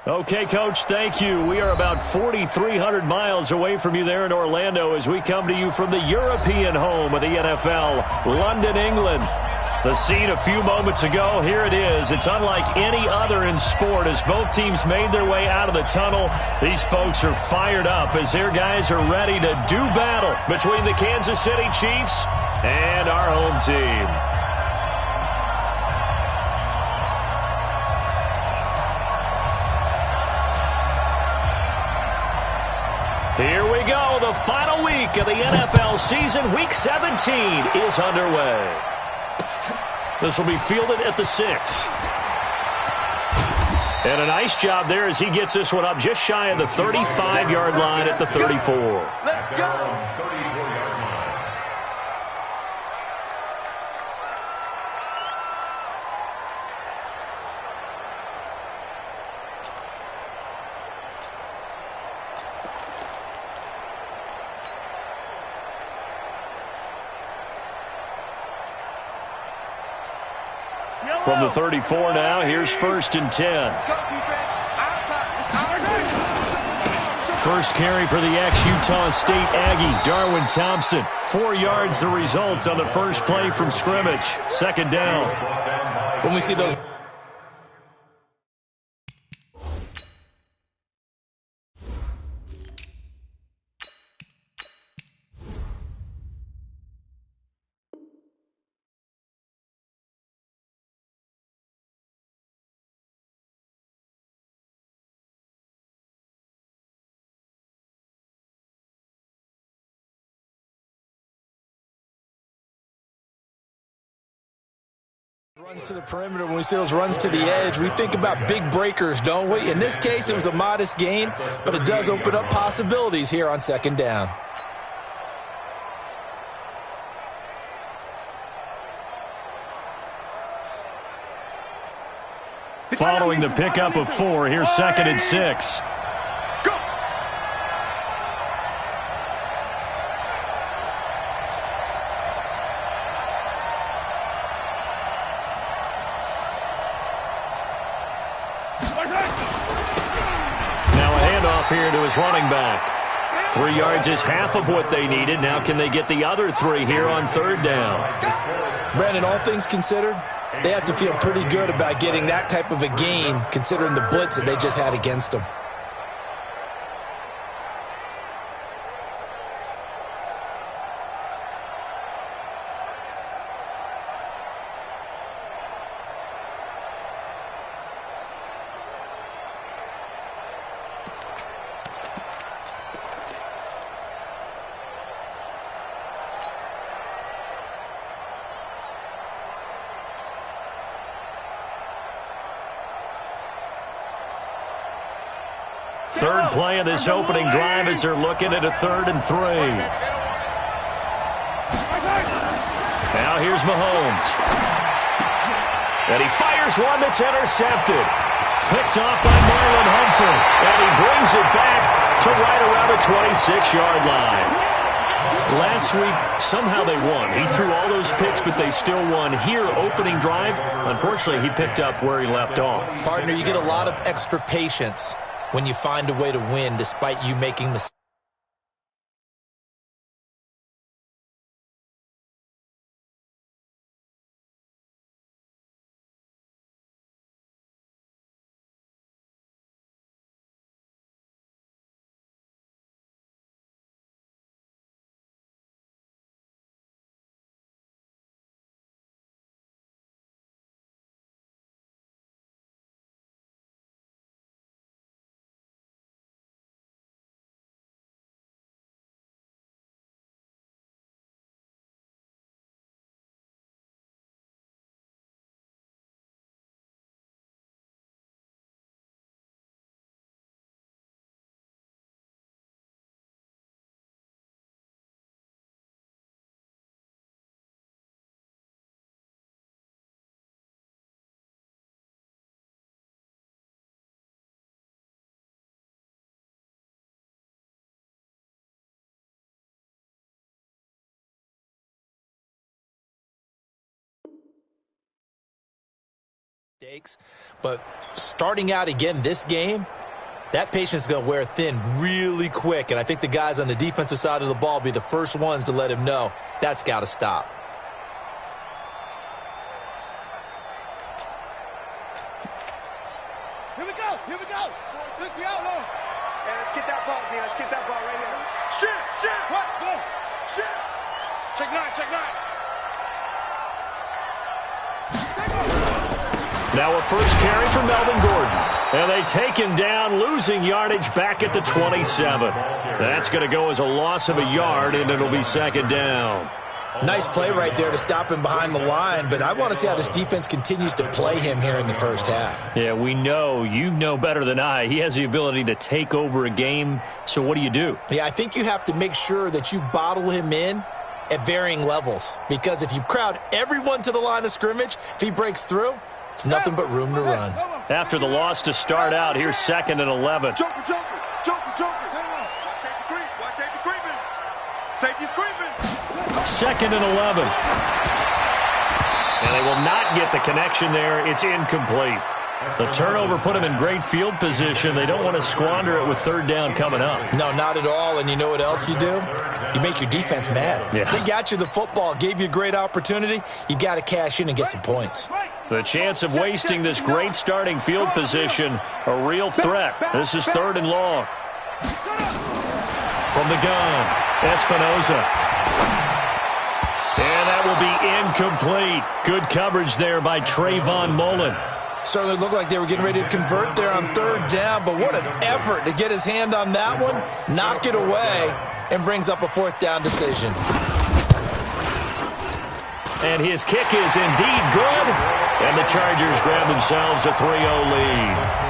Okay, Coach, thank you. We are about 4,300 miles away from you there in Orlando as we come to you from the European home of the NFL, London, England. The scene a few moments ago, here it is. It's unlike any other in sport as both teams made their way out of the tunnel. These folks are fired up as their guys are ready to do battle between the Kansas City Chiefs and our home team. Here we go. The final week of the NFL season. Week 17 is underway. This will be fielded at the 6. And a nice job there as he gets this one up just shy of the 35-yard line at the 34. Let's go. From the 34 now, here's 1st and 10. First carry for the ex-Utah State Aggie, Darwin Thompson. 4 yards the result on the first play from scrimmage. 2nd down. When we see those... runs to the perimeter, when we see those runs to the edge, we think about big breakers, don't we? In this case, it was a modest gain, but it does open up possibilities here on 2nd down. Following the pickup of 4, here's 2nd and 6. Here to his running back. 3 yards is half of what they needed. Now can they get the other 3 here on 3rd down? Brandon, all things considered, they have to feel pretty good about getting that type of a gain considering the blitz that they just had against them. Third play of this opening drive as they're looking at a 3rd and 3. Now here's Mahomes. And he fires one that's intercepted. Picked off by Marlon Humphrey. And he brings it back to right around the 26-yard line. Last week, somehow they won. He threw all those picks, but they still won. Here, opening drive, unfortunately, he picked up where he left off. Partner, you get a lot of extra patience when you find a way to win despite you making mistakes. mistakes, but starting out again this game, that patience is going to wear thin really quick, and I think the guys on the defensive side of the ball will be the first ones to let him know that's got to stop. Here we go, 60 out long. Hey, let's get that ball, man. Let's get that ball right here. Shit, what, go, shit. Check nine. Now a first carry for Melvin Gordon. And they take him down, losing yardage back at the 27. That's going to go as a loss of a yard, and it'll be second down. Nice play right there to stop him behind the line, but I want to see how this defense continues to play him here in the first half. Yeah, we know. You know better than I. He has the ability to take over a game, so what do you do? Yeah, I think you have to make sure that you bottle him in at varying levels, because if you crowd everyone to the line of scrimmage, if he breaks through, it's nothing but room to run. After the loss to start out, here's 2nd and 11. Joker. Watch safety creeping. Safety's creeping. 2nd and 11. And they will not get the connection there. It's incomplete. The turnover put them in great field position. They don't want to squander it with 3rd down coming up. No, not at all. And you know what else you do? You make your defense mad. Yeah. They got you the football, gave you a great opportunity. You got to cash in and get some points. The chance of wasting this great starting field position, a real threat. This is 3rd and long. From the gun, Espinoza. And that will be incomplete. Good coverage there by Trayvon Mullen. Certainly looked like they were getting ready to convert there on 3rd down, but what an effort to get his hand on that one, knock it away, and brings up a 4th down decision. And his kick is indeed good, and the Chargers grab themselves a 3-0 lead.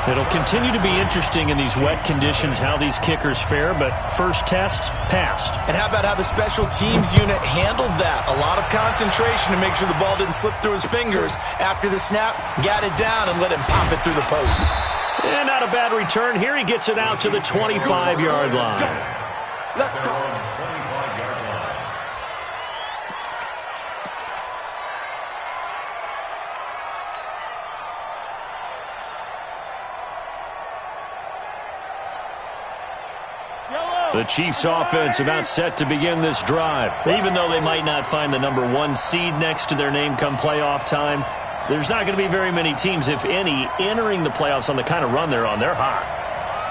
It'll continue to be interesting in these wet conditions how these kickers fare, but first test, passed. And how about how the special teams unit handled that? A lot of concentration to make sure the ball didn't slip through his fingers. After the snap, got it down and let him pop it through the posts. And not a bad return. Here he gets it out to the 25-yard line. Let's go. The Chiefs offense about set to begin this drive. Even though they might not find the number 1 seed next to their name come playoff time, there's not going to be very many teams, if any, entering the playoffs on the kind of run they're on. They're hot.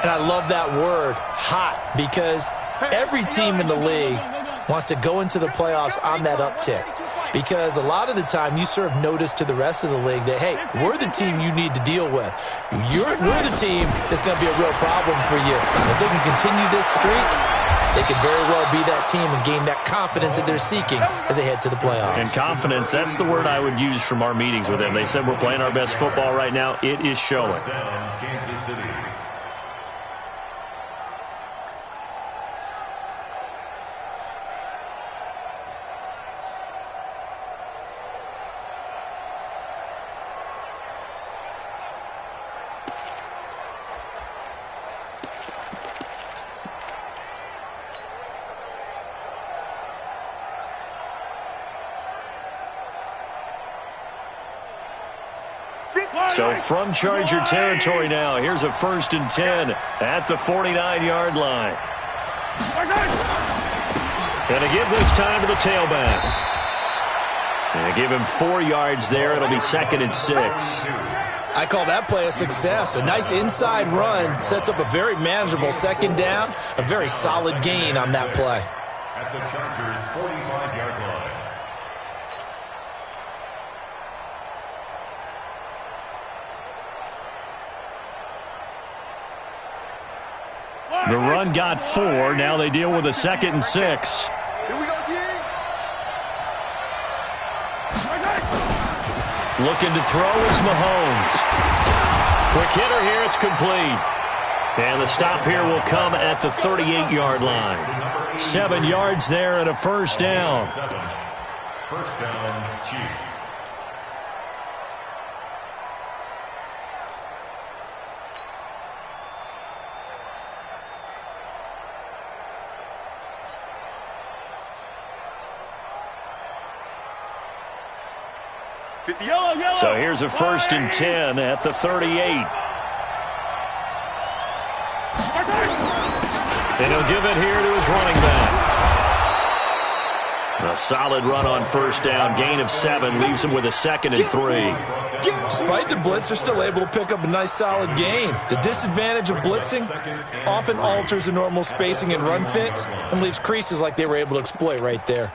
And I love that word, hot, because every team in the league wants to go into the playoffs on that uptick. Because a lot of the time you serve notice to the rest of the league that, hey, we're the team you need to deal with. We're the team that's going to be a real problem for you. If they can continue this streak, they could very well be that team and gain that confidence that they're seeking as they head to the playoffs. And confidence, that's the word I would use from our meetings with them. They said we're playing our best football right now. It is showing. Kansas City. So from Charger territory now, here's a 1st and 10 at the 49-yard line. And to give this time to the tailback. And give him 4 yards there. It'll be 2nd and 6. I call that play a success. A nice inside run sets up a very manageable 2nd down. A very solid gain on that play. At the Chargers' 45-yard line. The run got 4. Now they deal with a 2nd and 6. Here we go, D. Looking to throw is Mahomes. Quick hitter here. It's complete. And the stop here will come at the 38-yard line. 7 yards there and a 1st down. 1st down, Chiefs. So here's a 1st and 10 at the 38. And he'll give it here to his running back. A solid run on 1st down. Gain of 7 leaves him with a 2nd and 3. Despite the blitz, they're still able to pick up a nice solid gain. The disadvantage of blitzing often alters the normal spacing and run fits and leaves creases like they were able to exploit right there.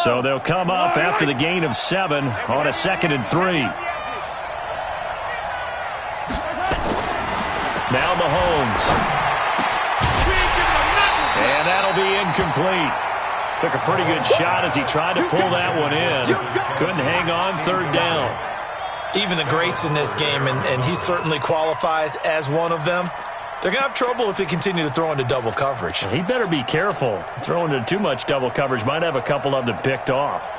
So they'll come up after the gain of 7 on a 2nd and 3. Now Mahomes. And that'll be incomplete. Took a pretty good shot as he tried to pull that one in. Couldn't hang on 3rd down. Even the greats in this game, and he certainly qualifies as one of them, they're going to have trouble if they continue to throw into double coverage. He better be careful. Throwing into too much double coverage might have a couple of them picked off.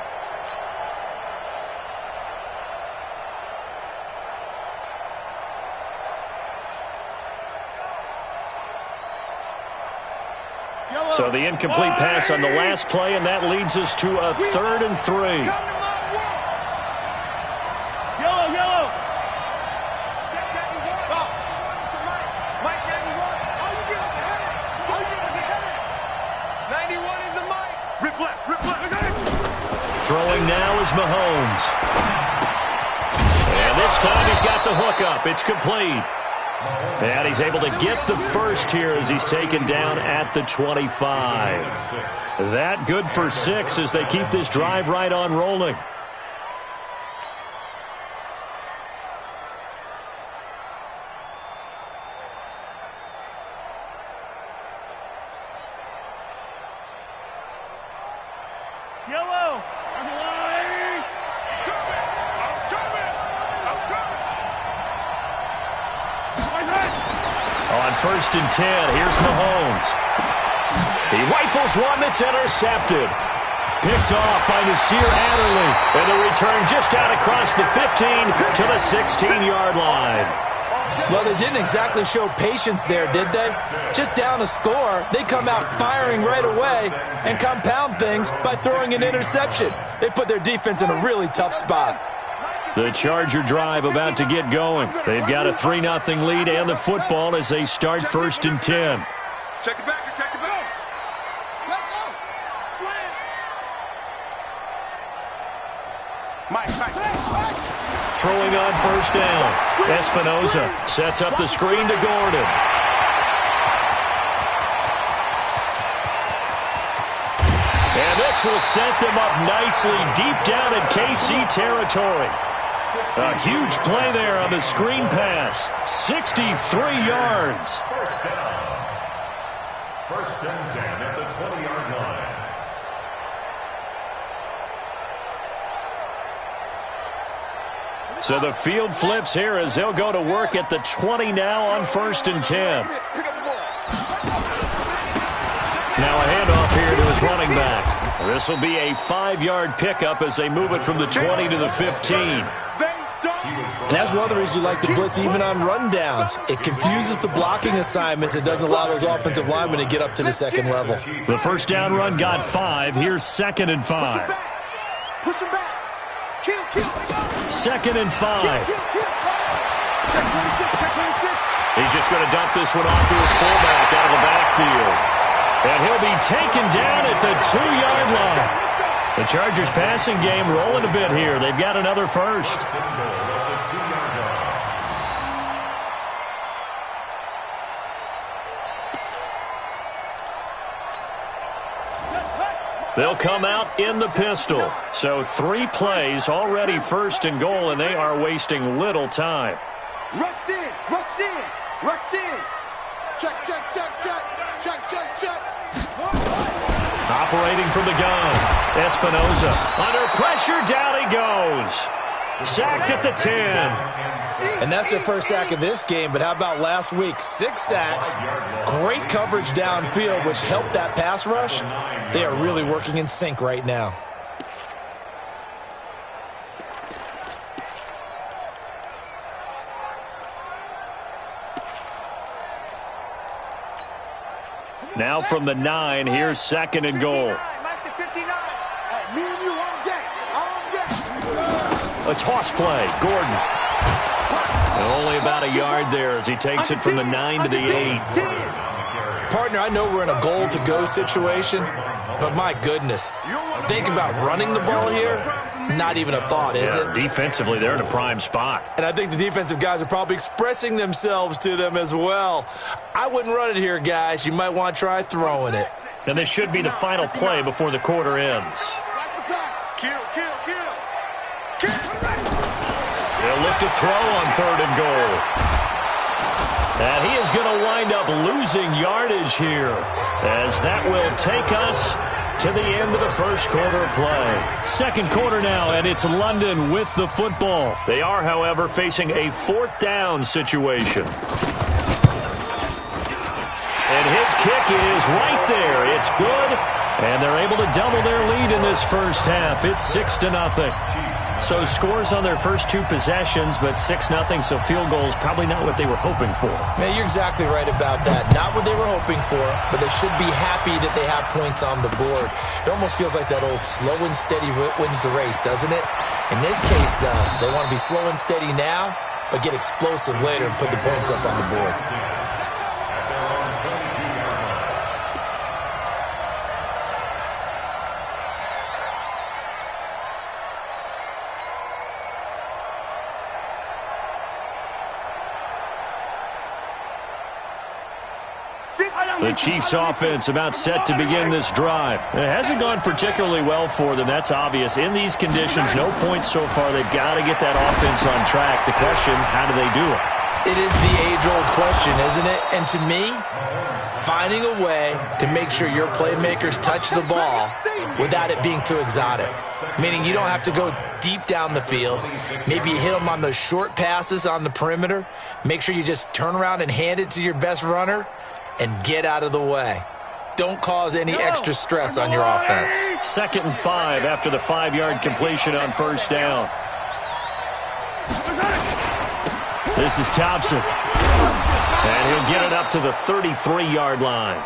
So the incomplete pass on the last play, and that leads us to a 3rd and 3. Throwing now is Mahomes. And this time he's got the hook up. It's complete. And he's able to get the first here as he's taken down at the 25. That good for 6 as they keep this drive right on rolling. On 1st and 10, here's Mahomes. He rifles one that's intercepted. Picked off by Nasir Adderley. And the return just out across the 15 to the 16-yard line. Well, they didn't exactly show patience there, did they? Just down a score, they come out firing right away and compound things by throwing an interception. They put their defense in a really tough spot. The Charger drive about to get going. They've got a 3-0 lead and the football as they start 1st and 10. Check it back, check it back. Let go. Slam. Mike. Throwing on 1st down. Espinoza sets up the screen to Gordon. And this will set them up nicely deep down in KC territory. A huge play there on the screen pass. 63 yards. 1st and 10 at the 20-yard line. So the field flips here as they'll go to work at the 20 now on 1st and 10. Now a handoff here to his running back. This will be a 5-yard pickup as they move it from the 20 to the 15. And that's one of the reasons you like to blitz even on rundowns. It confuses the blocking assignments. It doesn't allow those offensive linemen to get up to the 2nd level. The 1st down run got 5. Here's 2nd and 5. Push him back. Kill. 2nd and 5. He's just going to dump this one off to his fullback out of the backfield. And he'll be taken down at the 2-yard line. The Chargers passing game rolling a bit here. They've got another first. They'll come out in the pistol. So 3 plays already 1st and goal, and they are wasting little time. Rush in. Check. Operating from the gun. Espinoza under pressure. Down he goes. Sacked at the 10. And that's their first sack of this game, but how about last week? 6 sacks, great coverage downfield, which helped that pass rush. They are really working in sync right now. Now from the 9, here's 2nd and goal. A toss play, Gordon. And only about a yard there as he takes it from the 9 to the 8. Partner, I know we're in a goal-to-go situation, but my goodness, think about running the ball here. Not even a thought, is it? Defensively, they're in a prime spot. And I think the defensive guys are probably expressing themselves to them as well. I wouldn't run it here, guys. You might want to try throwing it. And this should be the final play before the quarter ends. They'll look to throw on 3rd and goal. And he is going to wind up losing yardage here, as that will take us to the end of the first quarter of play. 2nd quarter now, and it's London with the football. They are, however, facing a 4th down situation. And his kick is right there. It's good, and they're able to double their lead in this first half. It's 6-0. So scores on their first 2 possessions, but 6-0, so field goals probably not what they were hoping for. Man, you're exactly right about that. Not what they were hoping for, but they should be happy that they have points on the board. It almost feels like that old slow and steady wins the race, doesn't it? In this case, though, they want to be slow and steady now, but get explosive later and put the points up on the board. The Chiefs offense about set to begin this drive. It hasn't gone particularly well for them. That's obvious. In these conditions, no points so far. They've got to get that offense on track. The question, how do they do it? It is the age-old question, isn't it? And to me, finding a way to make sure your playmakers touch the ball without it being too exotic. Meaning you don't have to go deep down the field. Maybe you hit them on those short passes on the perimeter. Make sure you just turn around and hand it to your best runner and get out of the way. Don't cause any extra stress on your offense. 2nd and 5 after the 5-yard completion on 1st down. This is Thompson. And he'll get it up to the 33-yard line.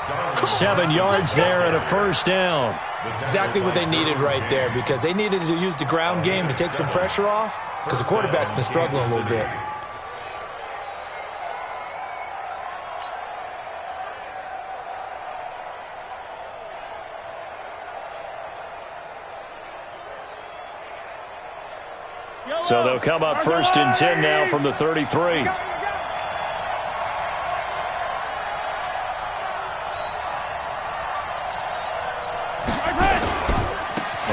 7 yards there and a 1st down. Exactly what they needed right there, because they needed to use the ground game to take some pressure off, because the quarterback's been struggling a little bit. So they'll come up 1st and 10 now from the 33.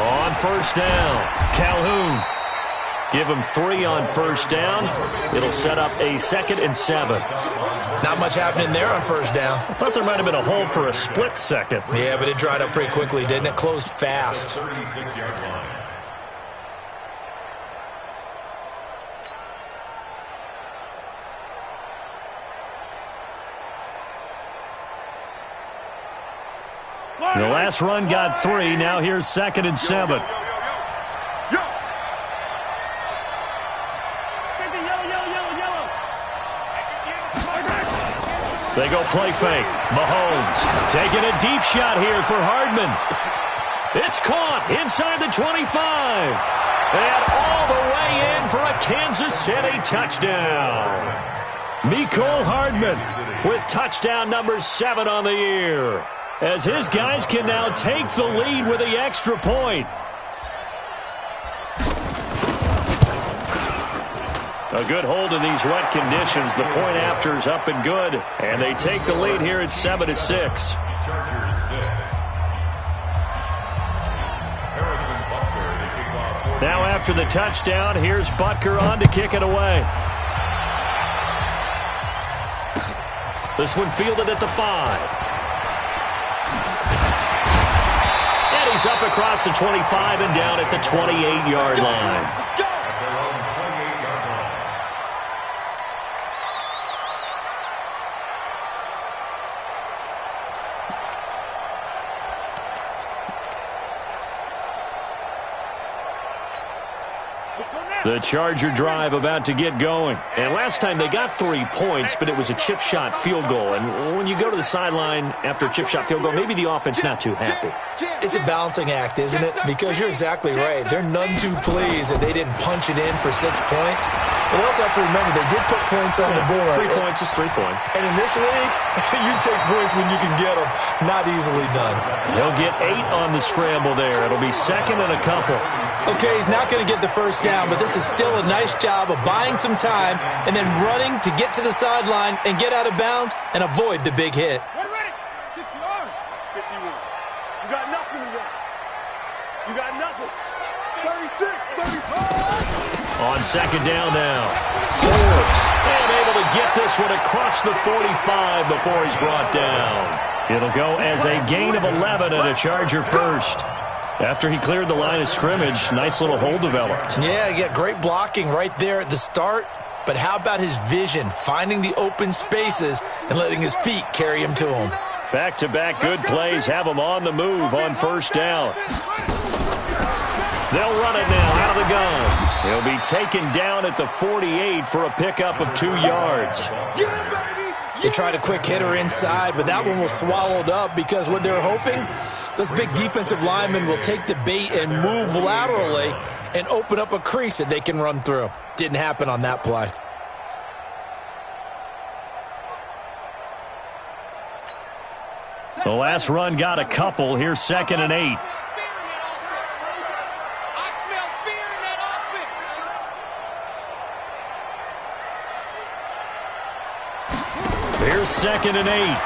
On 1st down, Calhoun. Give him 3 on 1st down. It'll set up a 2nd and 7. Not much happening there on 1st down. I thought there might have been a hole for a split second. Yeah, but it dried up pretty quickly, didn't it? Closed fast. The last run got 3. Now here's 2nd and 7. They go play fake. Mahomes taking a deep shot here for Hardman. It's caught inside the 25. And all the way in for a Kansas City touchdown. Mecole Hardman with touchdown number 7 on the year, as his guys can now take the lead with the extra point. A good hold in these wet conditions. The point after is up and good, and they take the lead here at 7-6. Now after the touchdown, here's Butker on to kick it away. This one fielded at the 5. And he's up across the 25 and down at the 28-yard line. The Charger drive about to get going. And last time they got 3 points, but it was a chip shot field goal. And when you go to the sideline after a chip shot field goal, maybe the offense not too happy. It's a balancing act, isn't it? Because you're exactly right. They're none too pleased that they didn't punch it in for 6 points. But they also have to remember they did put points on the board. 3 points is 3 points. And in this league, you take points when you can get them. Not easily done. He'll get 8 on the scramble there. It'll be second and a couple. Okay, he's not going to get the first down, but this is still a nice job of buying some time and then running to get to the sideline and get out of bounds and avoid the big hit. Ready? 60 on. 51. You got nothing today. You got nothing. 36, 35. On second down now. Forbes. And able to get this one across the 45 before he's brought down. It'll go as a gain of 11 and a Charger first. After he cleared the line of scrimmage, nice little hole developed. Yeah, he got great blocking right there at the start. But how about his vision, finding the open spaces and letting his feet carry him to him? Back-to-back good plays have him on the move on first down. They'll run it now out of the gun. He'll be taken down at the 48 for a pickup of 2 yards. They tried a quick hitter inside, but that one was swallowed up because what they're hoping, those big defensive linemen will take the bait and move laterally and open up a crease that they can run through. Didn't happen on that play. The last run got a couple. Here's second and 8. Here's second and 8.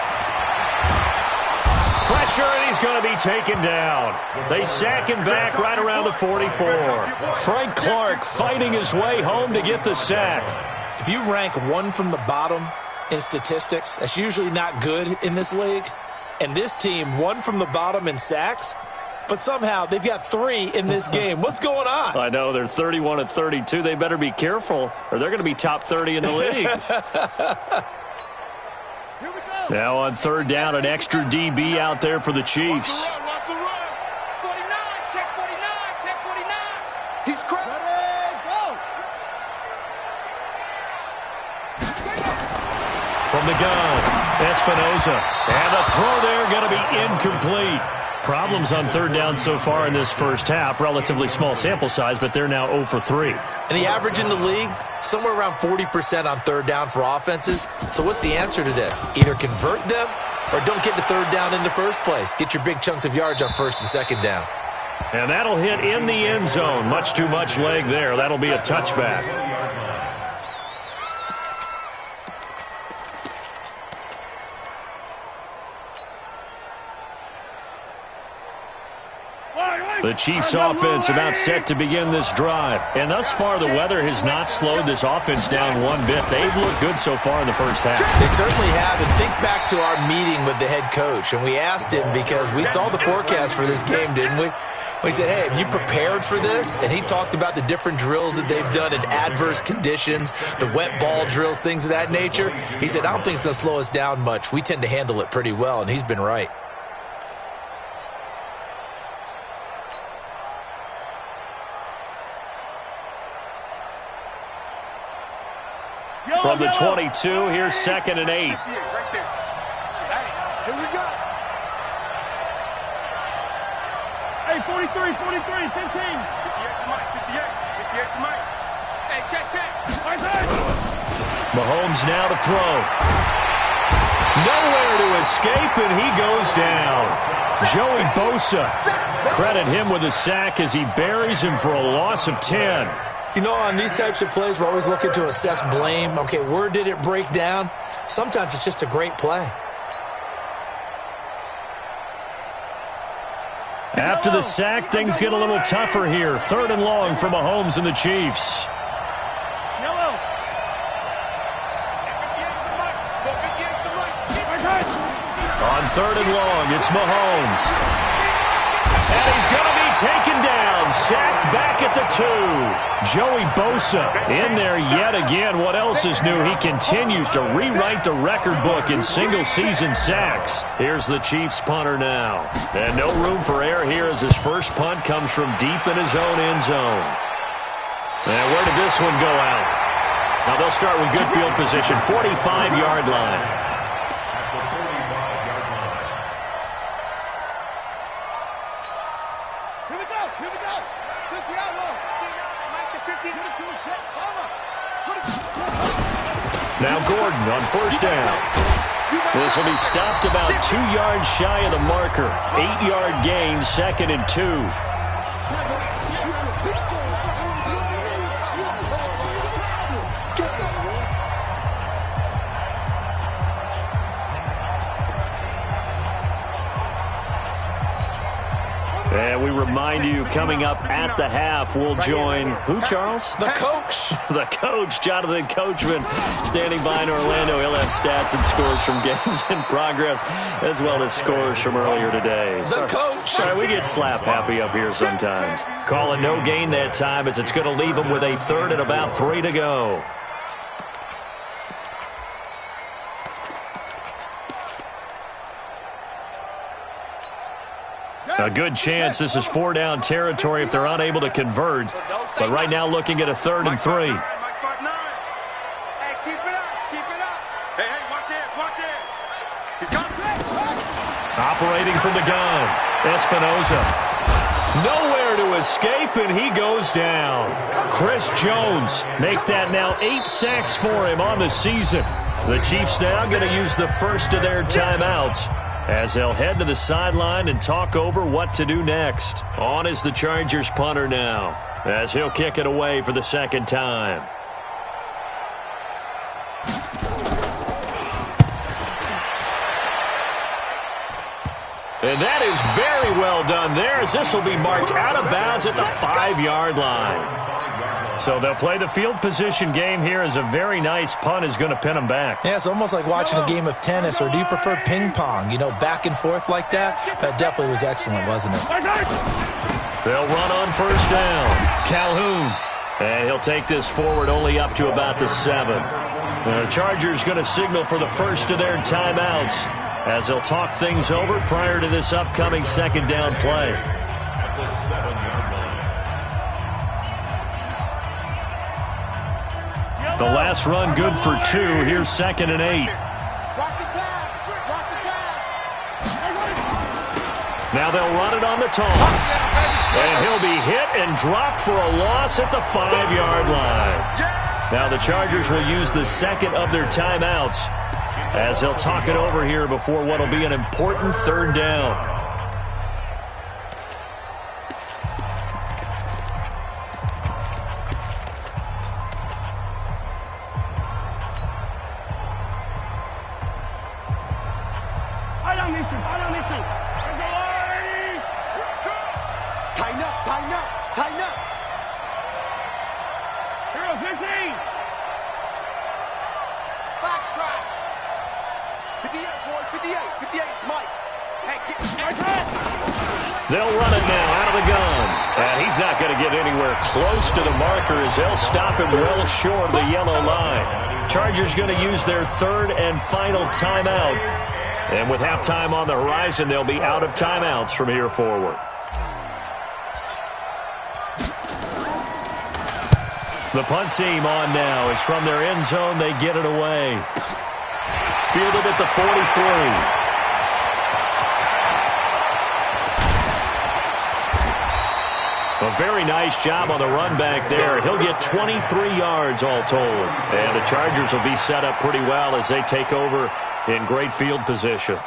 Pressure, and he's going to be taken down. They sack him back right around the 44. Frank Clark fighting his way home to get the sack. If you rank one from the bottom in statistics, that's usually not good in this league. And this team, one from the bottom in sacks, but somehow they've got 3 in this game. What's going on? I know, they're 31 of 32. They better be careful, or they're going to be top 30 in the league. Now on third down, an extra DB out there for the Chiefs. Watch the run. 49, check 49, check 49. He's cracked. Go. From the gun, Espinoza. And the throw there going to be incomplete. Problems on third down so far in this first half. Relatively small sample size, but they're now 0 for 3. And the average in the league, somewhere around 40% on third down for offenses. So what's the answer to this? Either convert them or don't get to third down in the first place. Get your big chunks of yards on first and second down. And that'll hit in the end zone. Much too much leg there. That'll be a touchback. The Chiefs offense about set to begin this drive. And thus far, the weather has not slowed this offense down one bit. They've looked good so far in the first half. They certainly have. And think back to our meeting with the head coach. And we asked him because we saw the forecast for this game, didn't we? We said, hey, have you prepared for this? And he talked about the different drills that they've done in adverse conditions, the wet ball drills, things of that nature. He said, I don't think it's going to slow us down much. We tend to handle it pretty well, and he's been right. From the 22, here's second and 8. Right there. Hey, here we go. Hey, 43, 15. 58 to Mike, 58 to Mike. Hey, check. Mahomes now to throw. Nowhere to escape, and he goes down. Joey Bosa. Credit him with a sack as he buries him for a loss of 10. You know, on these types of plays, we're always looking to assess blame. Okay, where did it break down? Sometimes it's just a great play. After the sack, things get a little tougher here. Third and long for Mahomes and the Chiefs. On third and long, it's Mahomes. And he's going to be taken down, sacked back at the 2. Joey Bosa in there yet again. What else is new? He continues to rewrite the record book in single-season sacks. Here's the Chiefs punter now. And no room for error here as his first punt comes from deep in his own end zone. And where did this one go out? Now they'll start with good field position, 45-yard line. At the 45-yard line. Here we go. Here we go. 60 out low. Now Gordon on first down. This will be stopped about 2 yards shy of the marker. 8-yard gain, 2nd and 2. And we remind you, coming up at the half, we'll join who, Charles? The coach. The coach, Jonathan Coachman, standing by in Orlando. He'll have stats and scores from games in progress, as well as scores from earlier today. The coach. All right, we get slap happy up here sometimes. Calling no gain that time, as it's going to leave him with a 3rd and about 3 to go. A good chance this is 4-down territory if they're unable to convert. But right now looking at a 3rd and 3. Hey, keep it up. Keep it up. Hey, watch it. Watch it. He's got it. Operating from the gun. Espinoza. Nowhere to escape, and he goes down. Chris Jones make that now 8 sacks for him on the season. The Chiefs now going to use the first of their timeouts, as they'll head to the sideline and talk over what to do next. On is the Chargers punter now, as he'll kick it away for the 2nd time. And that is very well done there, as this will be marked out of bounds at the 5-yard line. So they'll play the field position game here, as a very nice punt is going to pin them back. Yeah, it's almost like watching a game of tennis, or do you prefer ping pong? You know, back and forth like that? That definitely was excellent, wasn't it? They'll run on first down. Calhoun. And he'll take this forward only up to about the 7. The Chargers going to signal for the first of their timeouts, as they'll talk things over prior to this upcoming 2nd down play. At the 7-yard line. The last run good for 2. Here's 2nd and 8. Watch the pass. Watch the pass. Now they'll run it on the toss. And he'll be hit and dropped for a loss at the 5-yard line. Now the Chargers will use the 2nd of their timeouts, as they'll talk it over here before what will be an important 3rd down. Tighten up, tighten up, tighten up. Here goes 15. Box track. 58, boys, 58, 58, Mike. Hey, get They'll run it now out of the gun. And he's not going to get anywhere close to the marker, as they'll stop him well short of the yellow line. Chargers going to use their 3rd and final timeout. And with halftime on the horizon, they'll be out of timeouts from here forward. The punt team on now is from their end zone. They get it away. Fielded at the 43. A very nice job on the run back there. He'll get 23 yards all told. And the Chargers will be set up pretty well as they take over in great field position.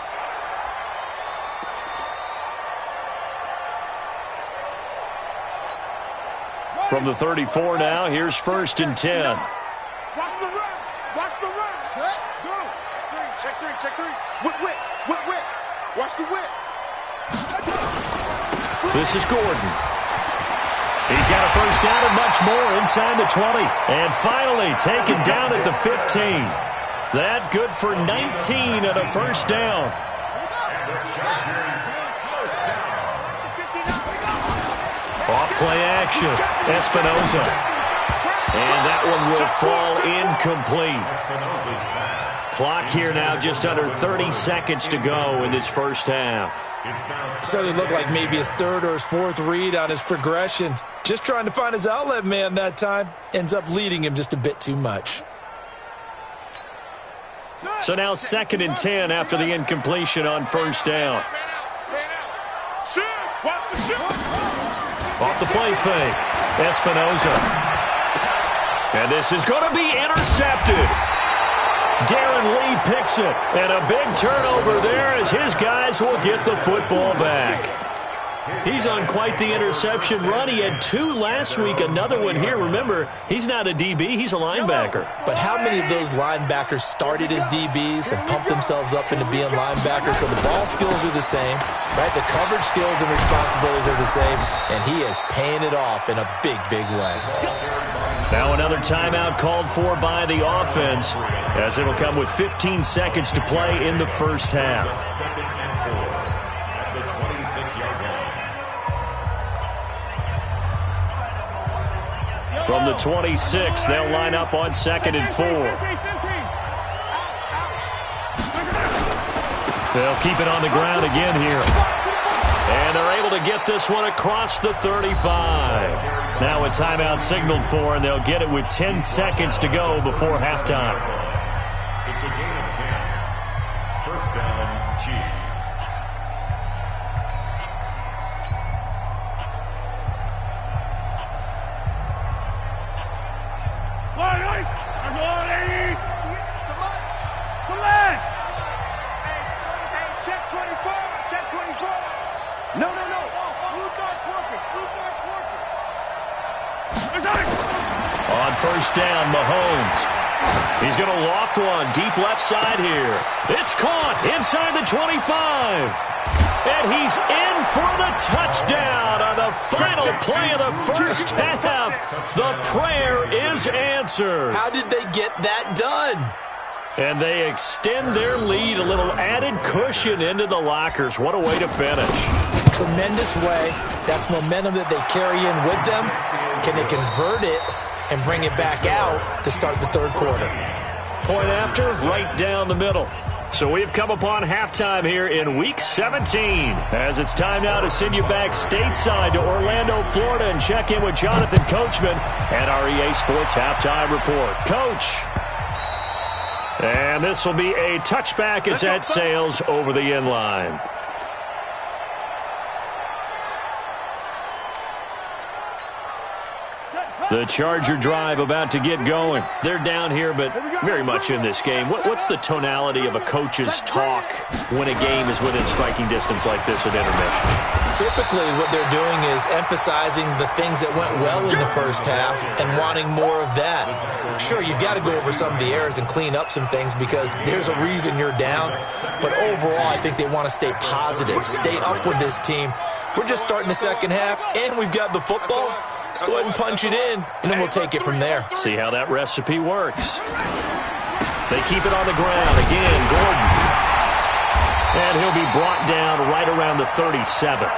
From the 34 now, here's 1st and 10. Watch the run. Watch the run. Set. Go. Check 3. Check 3. Whip. Watch the whip. This is Gordon. He's got a first down and much more inside the 20. And finally taken down at the 15. That good for 19 and a first down. Off play action. Espinoza. And that one will fall incomplete. Clock here now, just under 30 seconds to go in this first half. Certainly looked like maybe his third or his fourth read on his progression. Just trying to find his outlet man that time. Ends up leading him just a bit too much. So now 2nd and 10 after the incompletion on first down. Off the play fake, Espinoza. And this is going to be intercepted. Darren Lee picks it. And a big turnover there as his guys will get the football back. He's on quite the interception run. He had 2 last week, another one here. Remember, he's not a DB, he's a linebacker. But how many of those linebackers started as DBs and pumped themselves up into being linebackers? So the ball skills are the same, right? The coverage skills and responsibilities are the same, and he is paying it off in a big, big way. Now another timeout called for by the offense, as it'll come with 15 seconds to play in the first half. From the 26, they'll line up on 2nd and 4. They'll keep it on the ground again here. And they're able to get this one across the 35. Now a timeout signaled for, and they'll get it with 10 seconds to go before halftime. It's a gain of 10. First down, Chiefs. Check 24. Check 24. No. Blue dark working. On first down, Mahomes. He's going to loft one deep left side here. It's caught inside the 25. And he's in for the touchdown on the final play of the first half. The prayer is answered. How did they get that done? And they extend their lead, a little added cushion into the lockers. What a way to finish. Tremendous way. That's momentum that they carry in with them. Can they convert it and bring it back out to start the third quarter? Point after, right down the middle. So we've come upon halftime here in Week 17. As it's time now to send you back stateside to Orlando, Florida, and check in with Jonathan Coachman and our EA Sports Halftime Report. Coach. And this will be a touchback as that sails over the end line. The Charger drive about to get going. They're down here, but very much in this game. What's the tonality of a coach's talk when a game is within striking distance like this at intermission? Typically, what they're doing is emphasizing the things that went well in the first half and wanting more of that. Sure, you've got to go over some of the errors and clean up some things because there's a reason you're down. But overall, I think they want to stay positive, stay up with this team. We're just starting the second half, and we've got the football. Let's go ahead and punch it in, and then we'll take it from there. See how that recipe works. They keep it on the ground. Again, Gordon. And he'll be brought down right around the 37th.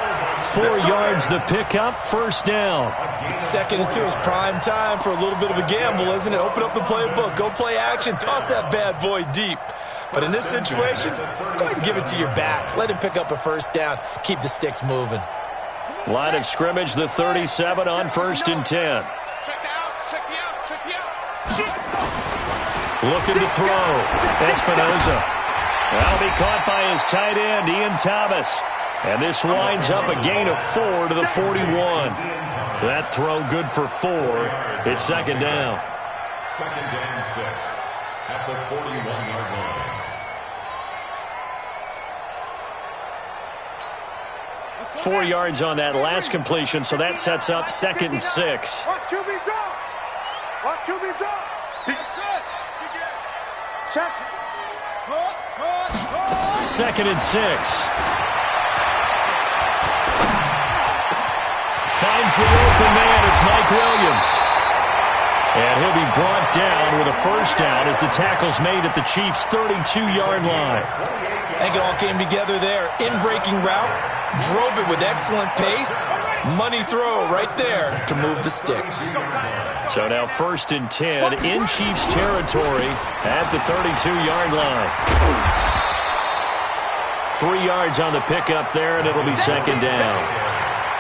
4 yards the pickup, first down. 2nd and 2 is prime time for a little bit of a gamble, isn't it? Open up the playbook, go play action, toss that bad boy deep. But in this situation, go ahead and give it to your back. Let him pick up a first down. Keep the sticks moving. Line of scrimmage, the 37 on 1st and 10. Looking to throw. Espinoza. That'll be caught by his tight end, Ian Thomas. And this winds up a gain of 4 to the 41. That throw good for 4. It's 2nd down. 2nd and 6 at the 41-yard line. 4 yards on that last completion, so that sets up 2nd and 6. Watch QB drop. Watch QB drop. Check. 2nd and 6. Finds the open man. It's Mike Williams. And he'll be brought down with a first down as the tackle's made at the Chiefs' 32-yard line. I think it all came together there. In-breaking route, drove it with excellent pace. Money throw right there to move the sticks. So now 1st and 10 in Chiefs territory at the 32-yard line. 3 yards on the pickup there, and it'll be 2nd down.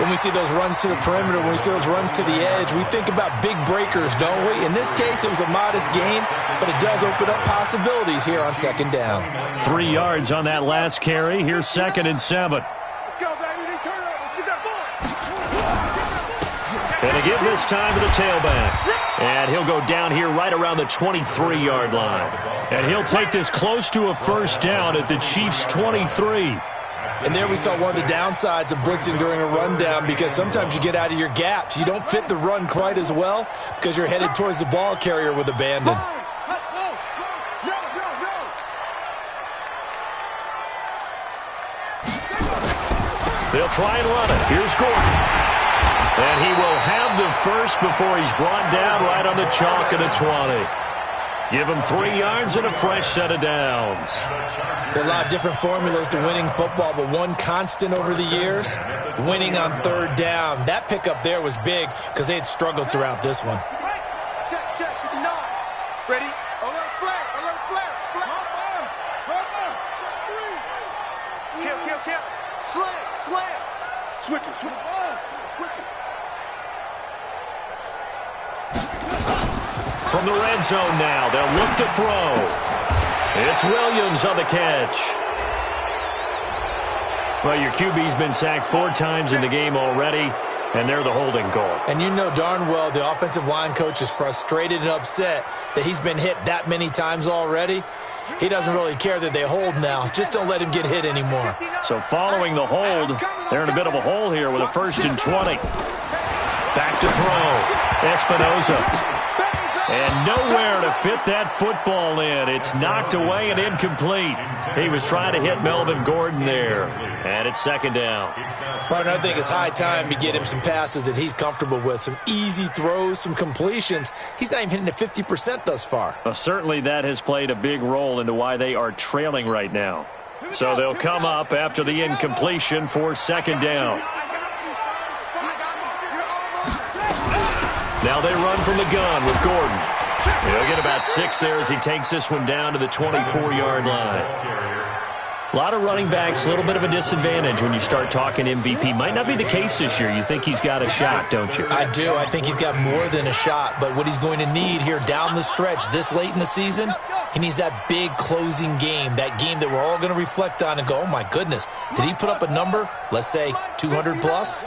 When we see those runs to the perimeter, when we see those runs to the edge, we think about big breakers, don't we? In this case, it was a modest gain, but it does open up possibilities here on 2nd down. 3 yards on that last carry. Here's 2nd and 7. Let's go, baby. Turn it over. Get that ball. And again this time to the tailback. And he'll go down here right around the 23-yard line. And he'll take this close to a 1st down at the Chiefs' 23. And there we saw one of the downsides of blitzing during a rundown, because sometimes you get out of your gaps. You don't fit the run quite as well because you're headed towards the ball carrier with abandon. They'll try and run it. Here's Gordon. And he will have the first before he's brought down right on the chalk of the 20. Give him 3 yards and a fresh set of downs. There are a lot of different formulas to winning football, but one constant over the years, winning on 3rd down. That pickup there was big because they had struggled throughout this one. Check, 59. Ready? Alert flare, alert flare. Kill. Slam. Switch it. From the red zone now, they'll look to throw. It's Williams on the catch. Well, your QB's been sacked 4 times in the game already, and they're the holding call. And you know darn well the offensive line coach is frustrated and upset that he's been hit that many times already. He doesn't really care that they hold now. Just don't let him get hit anymore. So following the hold, they're in a bit of a hole here with a 1st and 20. Back to throw. Espinoza. And nowhere to fit that football in. It's knocked away and incomplete. He was trying to hit Melvin Gordon there. And it's 2nd down. Partner, I think it's high time to get him some passes that he's comfortable with. Some easy throws, some completions. He's not even hitting the 50% thus far. Well, certainly that has played a big role into why they are trailing right now. So they'll come up after the incompletion for 2nd down. Now they run from the gun with Gordon. He'll get about 6 there as he takes this one down to the 24-yard line. A lot of running backs, a little bit of a disadvantage when you start talking MVP. Might not be the case this year. You think he's got a shot, don't you? I do. I think he's got more than a shot. But what he's going to need here down the stretch this late in the season, he needs that big closing game, that game that we're all going to reflect on and go, oh, my goodness, did he put up a number, let's say 200-plus?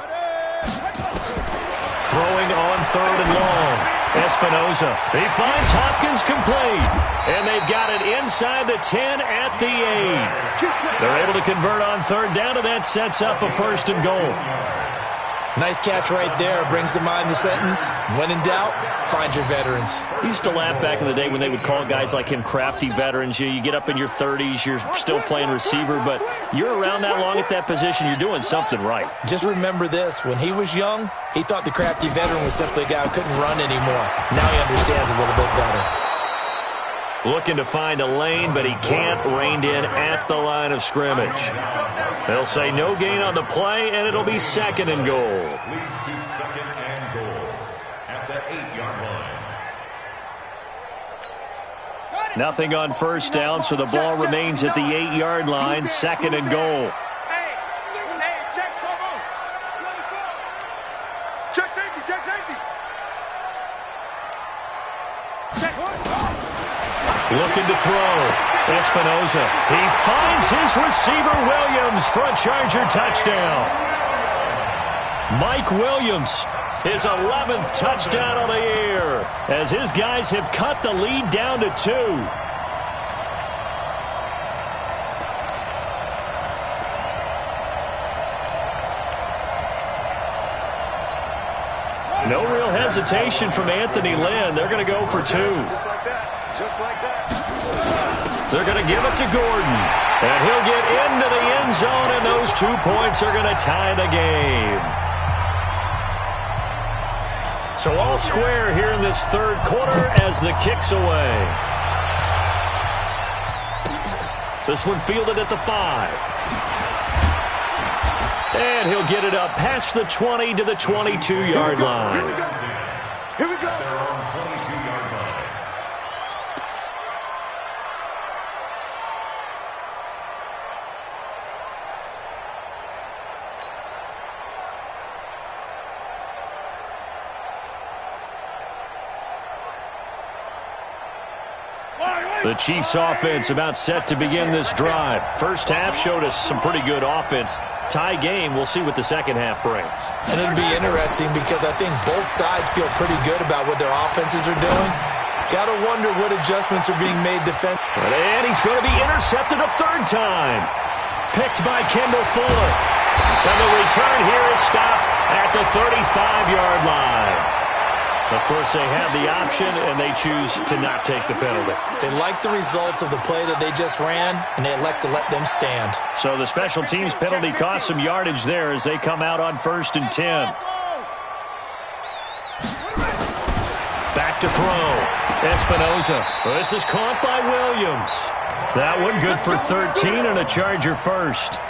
Throwing on 3rd and long. Espinoza. He finds Hopkins complete. And they've got it inside the 10 at the 8. They're able to convert on 3rd down, and that sets up a 1st and goal. Nice catch right there. Brings to mind the sentence, when in doubt, find your veterans. I used to laugh back in the day when they would call guys like him crafty veterans. You get up in your 30s, you're still playing receiver, but you're around that long at that position, you're doing something right. Just remember this. When he was young, he thought the crafty veteran was simply a guy who couldn't run anymore. Now he understands a little bit better. Looking to find a lane, but he can't. Reined in at the line of scrimmage. They'll say no gain on the play, and it'll be 2nd and goal. Leads to 2nd and goal at the 8-yard line. Nothing on 1st down, so the ball remains at the 8-yard line. 2nd and goal. Check safety. Looking to throw. Espinoza. He finds his receiver, Williams, for a Charger touchdown. Mike Williams, his 11th touchdown on the year, as his guys have cut the lead down to 2. No real hesitation from Anthony Lynn. They're going to go for 2. Just like that. They're going to give it to Gordon. And he'll get into the end zone, and those 2 points are going to tie the game. So all square here in this 3rd quarter as the kick's away. This one fielded at the 5. And he'll get it up past the 20 to the 22-yard line. Here we go. The Chiefs offense about set to begin this drive. First half showed us some pretty good offense. Tie game, we'll see what the second half brings. And it'll be interesting because I think both sides feel pretty good about what their offenses are doing. Got to wonder what adjustments are being made defensively. And he's going to be intercepted a third time. Picked by Kendall Fuller. And the return here is stopped at the 35-yard line. Of course, they have the option, and they choose to not take the penalty. They like the results of the play that they just ran, and they elect to let them stand. So the special teams penalty cost some yardage there as they come out on 1st and 10. Back to throw. Espinoza. This is caught by Williams. That one good for 13 and a Charger first.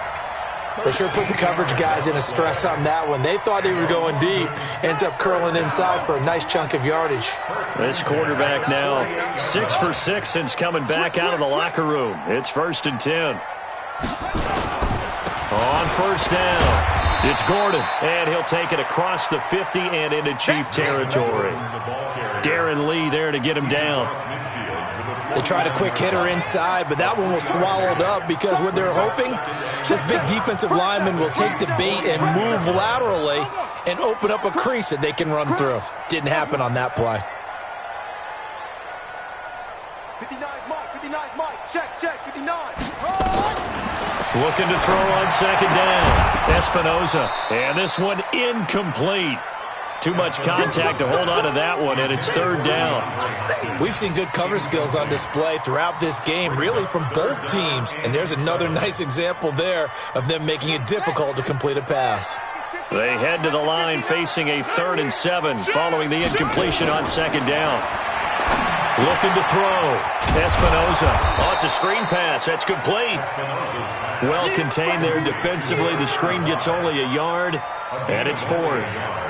They sure put the coverage guys in a stress on that one. They thought they were going deep. Ends up curling inside for a nice chunk of yardage. This quarterback now 6 for 6 since coming back out of the locker room. It's 1st and 10. On 1st down, it's Gordon. And he'll take it across the 50 and into Chief territory. Darren Lee there to get him down. They tried a quick hitter inside, but that one was swallowed up because what they're hoping, this big defensive lineman will take the bait and move laterally and open up a crease that they can run through. Didn't happen on that play. 59 Mike, check, 59. Looking to throw on 2nd down. Espinoza. And this one incomplete. Too much contact to hold on to that one, and it's 3rd down. We've seen good cover skills on display throughout this game, really from both teams. And there's another nice example there of them making it difficult to complete a pass. They head to the line facing a 3rd and 7 following the incompletion on 2nd down. Looking to throw. Espinoza. Oh, it's a screen pass. That's complete. Well contained there defensively. The screen gets only a yard, and it's 4th.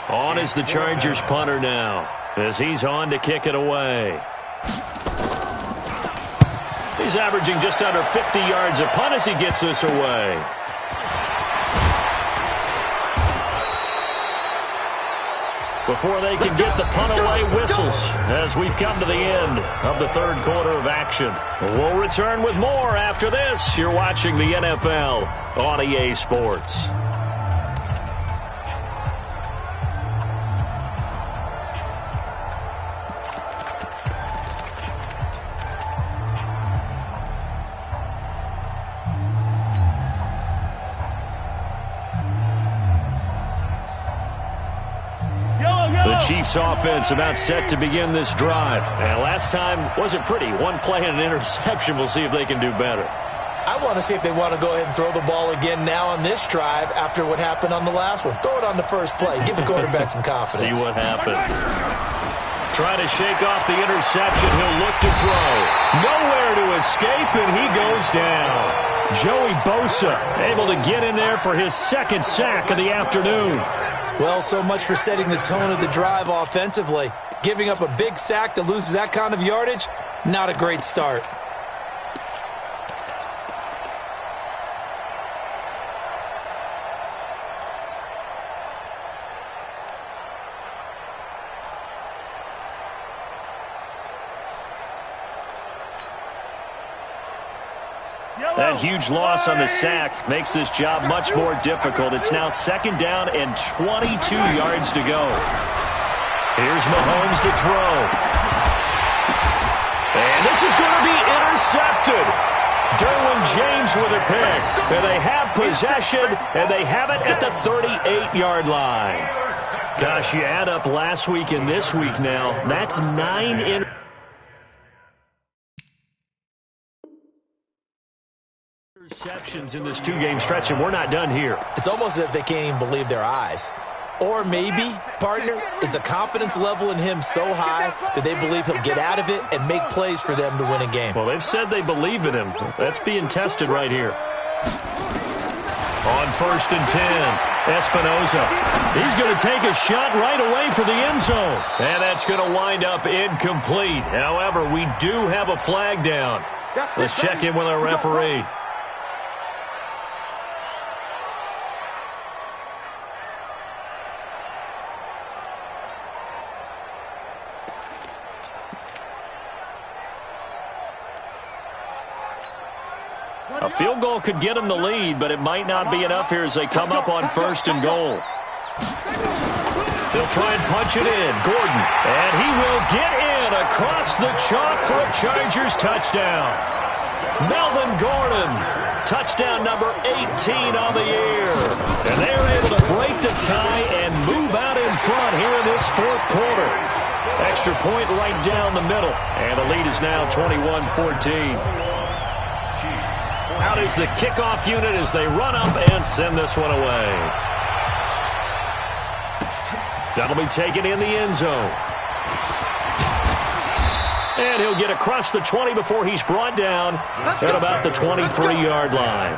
On is the Chargers punter now, as he's on to kick it away. He's averaging just under 50 yards a punt as he gets this away. Before they can get the punt away, whistles as we've come to the end of the 3rd quarter of action. We'll return with more after this. You're watching the NFL on EA Sports. Chiefs offense about set to begin this drive. And last time wasn't pretty. One play and an interception. We'll see if they can do better. I want to see if they want to go ahead and throw the ball again now on this drive after what happened on the last one. Throw it on the first play. Give the quarterback some confidence. See what happens. Trying to shake off the interception. He'll look to throw. Nowhere to escape, and he goes down. Joey Bosa able to get in there for his 2nd sack of the afternoon. Well, so much for setting the tone of the drive offensively. Giving up a big sack that loses that kind of yardage, not a great start. That huge loss on the sack makes this job much more difficult. It's now 2nd down and 22 yards to go. Here's Mahomes to throw. And this is going to be intercepted. Derwin James with a pick. And they have possession, and they have it at the 38-yard line. Gosh, you add up last week and this week now. That's 9 interceptions in this 2-game stretch, and we're not done here. It's almost as if they can't even believe their eyes. Or maybe, partner, is the confidence level in him so high that they believe he'll get out of it and make plays for them to win a game. Well, they've said they believe in him. That's being tested right here. On 1st and 10, Espinoza. He's going to take a shot right away for the end zone. And that's going to wind up incomplete. However, we do have a flag down. Let's check in with our referee. A field goal could get them the lead, but it might not be enough here as they come up on 1st and goal. They'll try and punch it in. Gordon. And he will get in across the chalk for a Chargers touchdown. Melvin Gordon. Touchdown number 18 on the year. And they're able to break the tie and move out in front here in this 4th quarter. Extra point right down the middle. And the lead is now 21-14. Out is the kickoff unit as they run up and send this one away. That'll be taken in the end zone. And he'll get across the 20 before he's brought down at about the 23-yard line.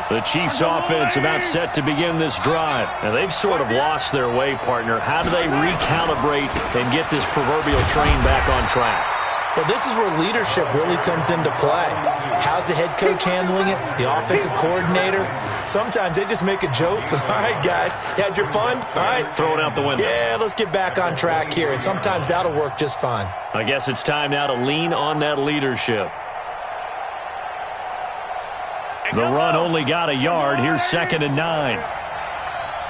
The Chiefs offense about set to begin this drive. And they've sort of lost their way, partner. How do they recalibrate and get this proverbial train back on track? Well, this is where leadership really comes into play. How's the head coach handling it? The offensive coordinator? Sometimes they just make a joke. All right, guys, you had your fun? All right. Throw it out the window. Yeah, let's get back on track here. And sometimes that'll work just fine. I guess it's time now to lean on that leadership. The run only got a yard. Here's 2nd and 9.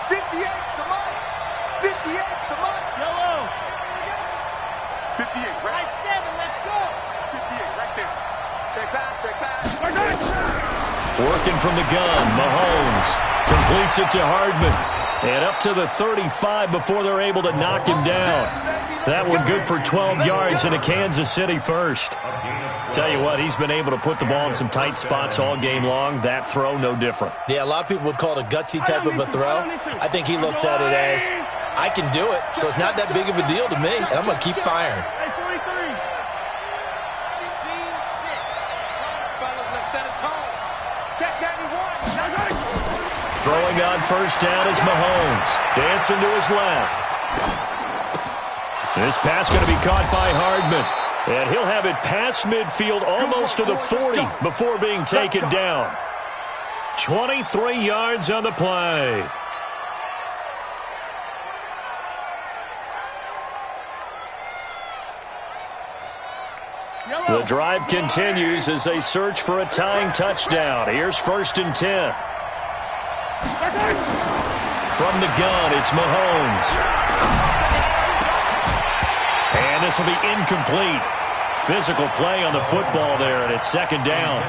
58's the Mike. 58's the Mike. Yellow. 58, right? 7, let's go. 58, right there. Check pass. Working from the gun, Mahomes completes it to Hardman. And up to the 35 before they're able to knock him down. That one good for 12 yards in a Kansas City first. Tell you what, he's been able to put the ball in some tight spots all game long. That throw, no different. Yeah, a lot of people would call it a gutsy type of a throw. I think he looks at it as, I can do it, so it's not that big of a deal to me, and I'm going to keep firing. Throwing on 1st down is Mahomes. Dancing to his left. This pass going to be caught by Hardman. And he'll have it past midfield almost to the 40 before being taken down. 23 yards on the play. The drive continues as they search for a tying touchdown. Here's 1st and 10. From the gun, it's Mahomes. And this will be incomplete. Physical play on the football there, and it's 2nd down.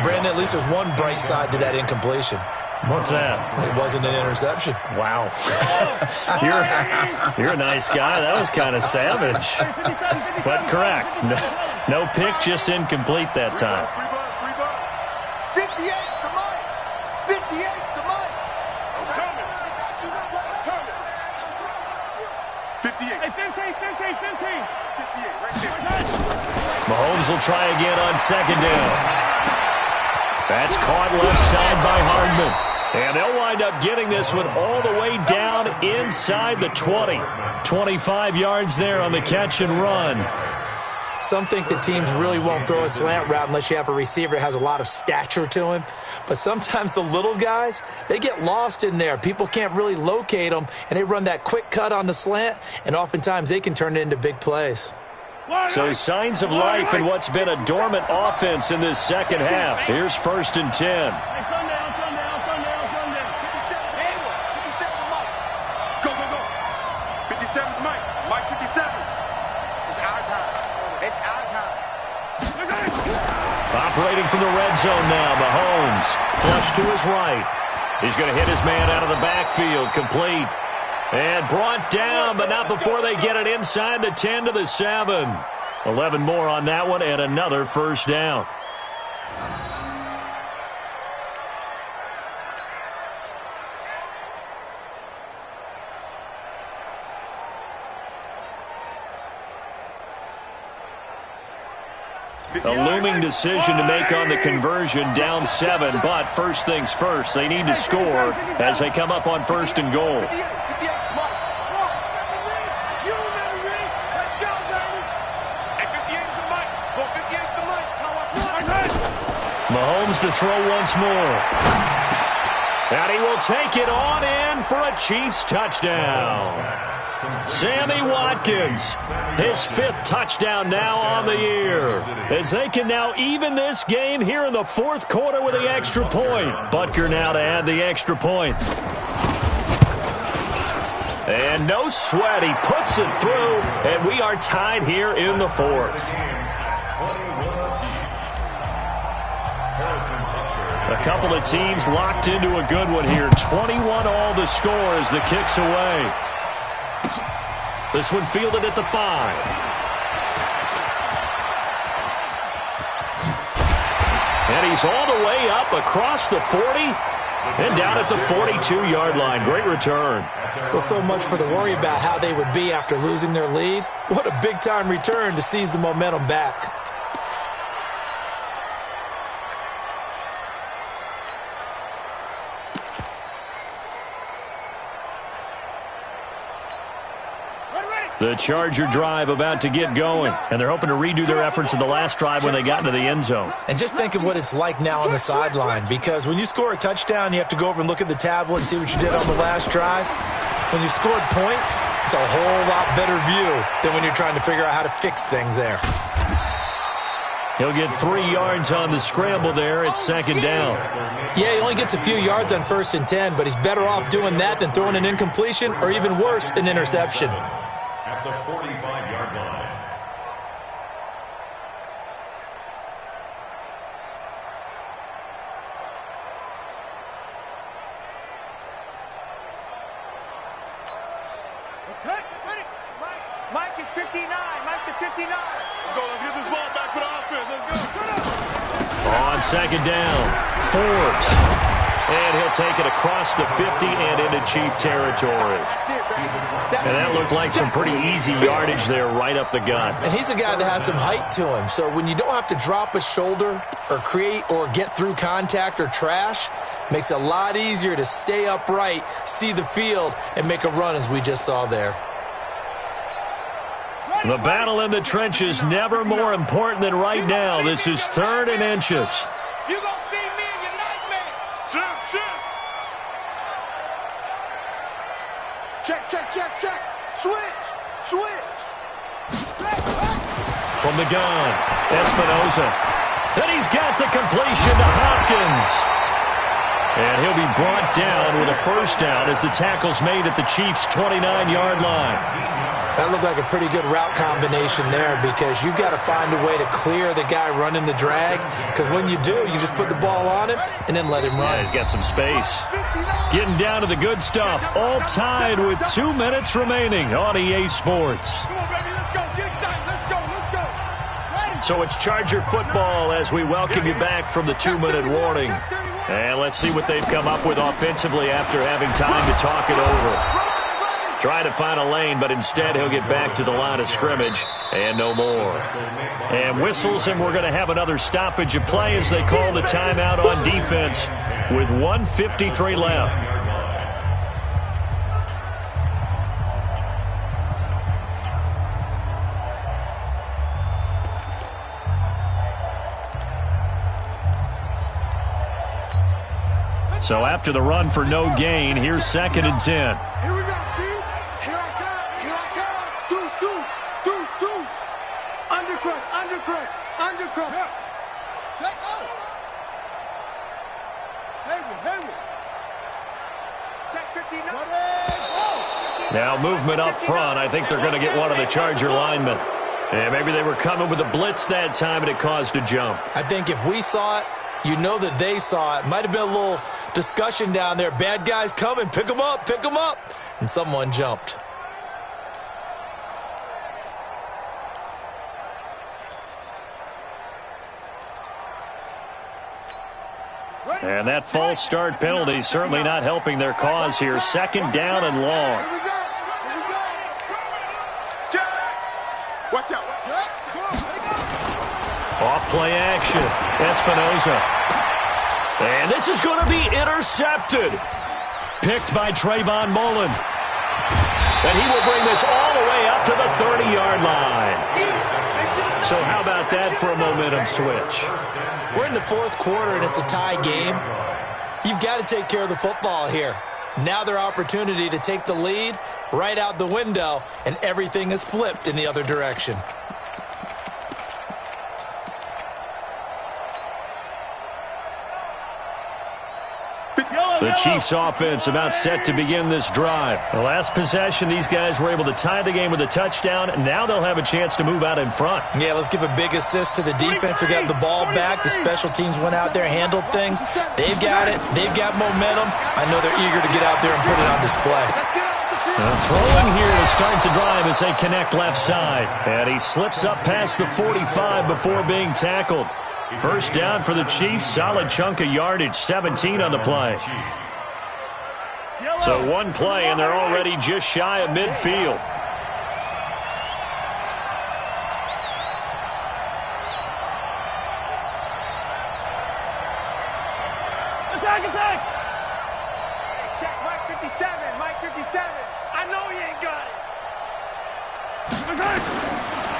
Brandon, at least there's one bright side to that incompletion. What's that? It wasn't an interception. Wow. You're a nice guy. That was kind of savage. But correct. No pick, just incomplete that time. 58's the Mike. 58's the Mike. I'm coming. 58. Hey, 15. 58, right there. Mahomes will try again on 2nd down. That's caught left side by Hardman. And they'll wind up getting this one all the way down inside the 20. 25 yards there on the catch and run. Some think the teams really won't throw a slant route unless you have a receiver that has a lot of stature to him. But sometimes the little guys, they get lost in there. People can't really locate them, and they run that quick cut on the slant, and oftentimes they can turn it into big plays. So signs of life in what's been a dormant offense in this 2nd half. Here's 1st and 10. Go. 57's Mike. Mike 57. It's our time. It's our time. Operating from the red zone now, Mahomes. Flush to his right. He's going to hit his man out of the backfield. Complete. And brought down, but not before they get it inside the 10 to the 7. 11 more on that one, and another 1st down. A looming decision to make on the conversion, down 7, but first things first, they need to score as they come up on 1st and goal. Mahomes to throw once more. And he will take it on in for a Chiefs touchdown. Sammy Watkins, his 5th touchdown now on the year, as they can now even this game here in the 4th quarter with the extra point. Butker now to add the extra point. And no sweat, he puts it through, and we are tied here in the 4th. A couple of teams locked into a good one here. 21 all the score as the kick's away. This one fielded at the 5. And he's all the way up across the 40 and down at the 42-yard line. Great return. Well, so much for the worry about how they would be after losing their lead. What a big-time return to seize the momentum back. The Charger drive about to get going, and they're hoping to redo their efforts in the last drive when they got into the end zone. And just think of what it's like now on the sideline, because when you score a touchdown, you have to go over and look at the tablet and see what you did on the last drive. When you scored points, it's a whole lot better view than when you're trying to figure out how to fix things there. He'll get 3 yards on the scramble there. It's 2nd down. Yeah, he only gets a few yards on 1st and 10, but he's better off doing that than throwing an incompletion or even worse, an interception. At the 45-yard line. Okay, ready? Mike is 59. Mike to 59. Let's go. Let's get this ball back for the offense. Let's go. Shut up. On 2nd down, Forbes. And he'll take it across the 50 and into Chief territory. And that looked like some pretty easy yardage there right up the gut. And he's a guy that has some height to him. So when you don't have to drop a shoulder or create or get through contact or trash, makes it a lot easier to stay upright, see the field, and make a run as we just saw there. The battle in the trenches never more important than right now. This is 3rd and inches. You gonna see me in your nightmare. Shift. Check. Switch. From the gun, Espinoza. And he's got the completion to Hopkins. And he'll be brought down with a 1st down as the tackle's made at the Chiefs' 29-yard line. That looked like a pretty good route combination there, because you've got to find a way to clear the guy running the drag, because when you do, you just put the ball on him and then let him run. Yeah, he's got some space. Getting down to the good stuff, all tied with 2 minutes remaining on EA Sports. Come on, baby. Let's go. Get excited. Let's go. So it's Charger football as we welcome you back from the 2-minute warning. And let's see what they've come up with offensively after having time to talk it over. Trying to find a lane, but instead he'll get back to the line of scrimmage and no more. And whistles, and we're going to have another stoppage of play as they call the timeout on defense with 1:53 left. So after the run for no gain, here's 2nd and 10. Here we go, G. Here I come. Deuce. Undercrush. Yeah. Check out. Hayward. Check 59. Now movement up front. I think they're going to get one of the Charger linemen. And maybe they were coming with a blitz that time and it caused a jump. I think if we saw it, you know that they saw it. Might have been a little discussion down there. Bad guys coming. Pick them up. And someone jumped. And that false start penalty certainly not helping their cause here. 2nd down and long. Here we go. Check. Watch out. Check. Off play action. Espinoza. And this is going to be intercepted. Picked by Trayvon Mullen. And he will bring this all the way up to the 30-yard line. So how about that for a momentum switch? We're in the 4th quarter, and it's a tie game. You've got to take care of the football here. Now their opportunity to take the lead right out the window, and everything is flipped in the other direction. The Chiefs offense about set to begin this drive. The last possession, these guys were able to tie the game with a touchdown. Now they'll have a chance to move out in front. Yeah, let's give a big assist to the defense who got the ball back. The special teams went out there, handled things. They've got it. They've got momentum. I know they're eager to get out there and put it on display. Throwing here to start the drive as they connect left side. And he slips up past the 45 before being tackled. First down for the Chiefs. Solid chunk of yardage, 17 on the play. So one play, and they're already just shy of midfield. Attack! Check Mike 57, Mike 57. I know he ain't got it.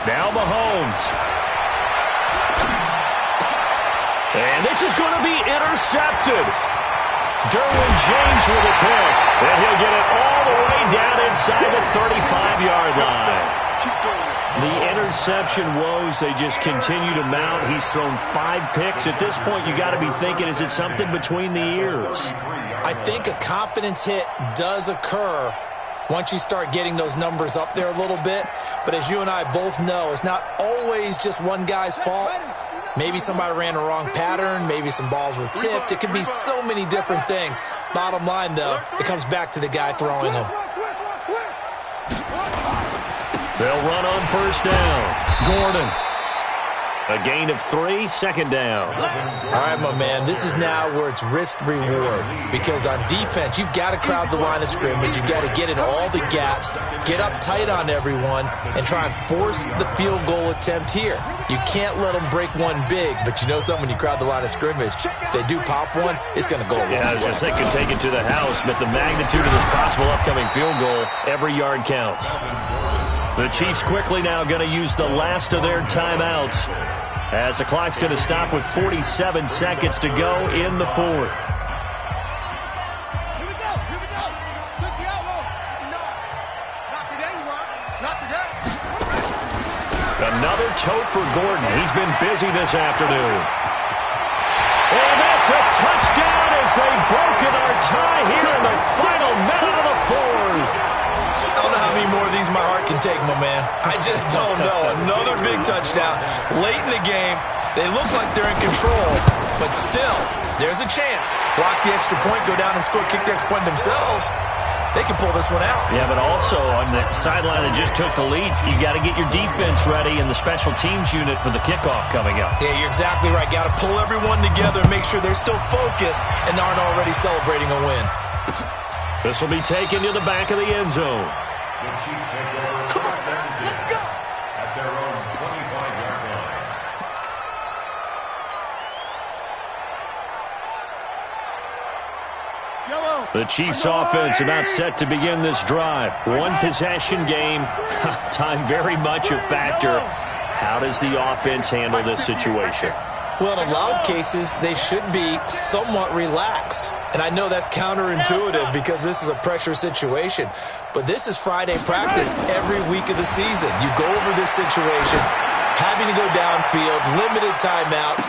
Now Mahomes. And this is going to be intercepted. Derwin James with a pick. And he'll get it all the way down inside the 35-yard line. The interception woes, they just continue to mount. He's thrown 5 picks. At this point, you got to be thinking, is it something between the ears? I think a confidence hit does occur once you start getting those numbers up there a little bit. But as you and I both know, it's not always just one guy's fault. Maybe somebody ran a wrong pattern. Maybe some balls were tipped. It could be so many different things. Bottom line, though, it comes back to the guy throwing them. They'll run on first down. Gordon. A gain of 3, second down. All right, my man, this is now where it's risk-reward. Because on defense, you've got to crowd the line of scrimmage. You've got to get in all the gaps, get up tight on everyone, and try and force the field goal attempt here. You can't let them break one big, but you know something, when you crowd the line of scrimmage, if they do pop one, it's going to go a long way. I was just thinking take it to the house, but the magnitude of this possible upcoming field goal, every yard counts. The Chiefs quickly now going to use the last of their timeouts as the clock's going to stop with 47 seconds to go in the fourth. Here we go. Took the outlaw. Not today, you are. Not today. Another tote for Gordon. He's been busy this afternoon. And that's a touchdown as they've broken our tie here in the final minute of the fourth. I don't know how many more of these my heart can take, my man. I just don't know. Another big touchdown late in the game. They look like they're in control, but still, there's a chance. Block the extra point, go down and score, kick the extra point themselves. They can pull this one out. Yeah, but also on the sideline that just took the lead, you got to get your defense ready and the special teams unit for the kickoff coming up. Yeah, you're exactly right. Got to pull everyone together and make sure they're still focused and aren't already celebrating a win. This will be taken to the back of the end zone. The Chiefs take over first and 10 at their own 25-yard line. The Chiefs offense about set to begin this drive. One possession game. Time very much a factor. How does the offense handle this situation? Well, in a lot of cases, they should be somewhat relaxed. And I know that's counterintuitive because this is a pressure situation. But this is Friday practice every week of the season. You go over this situation, having to go downfield, limited timeouts.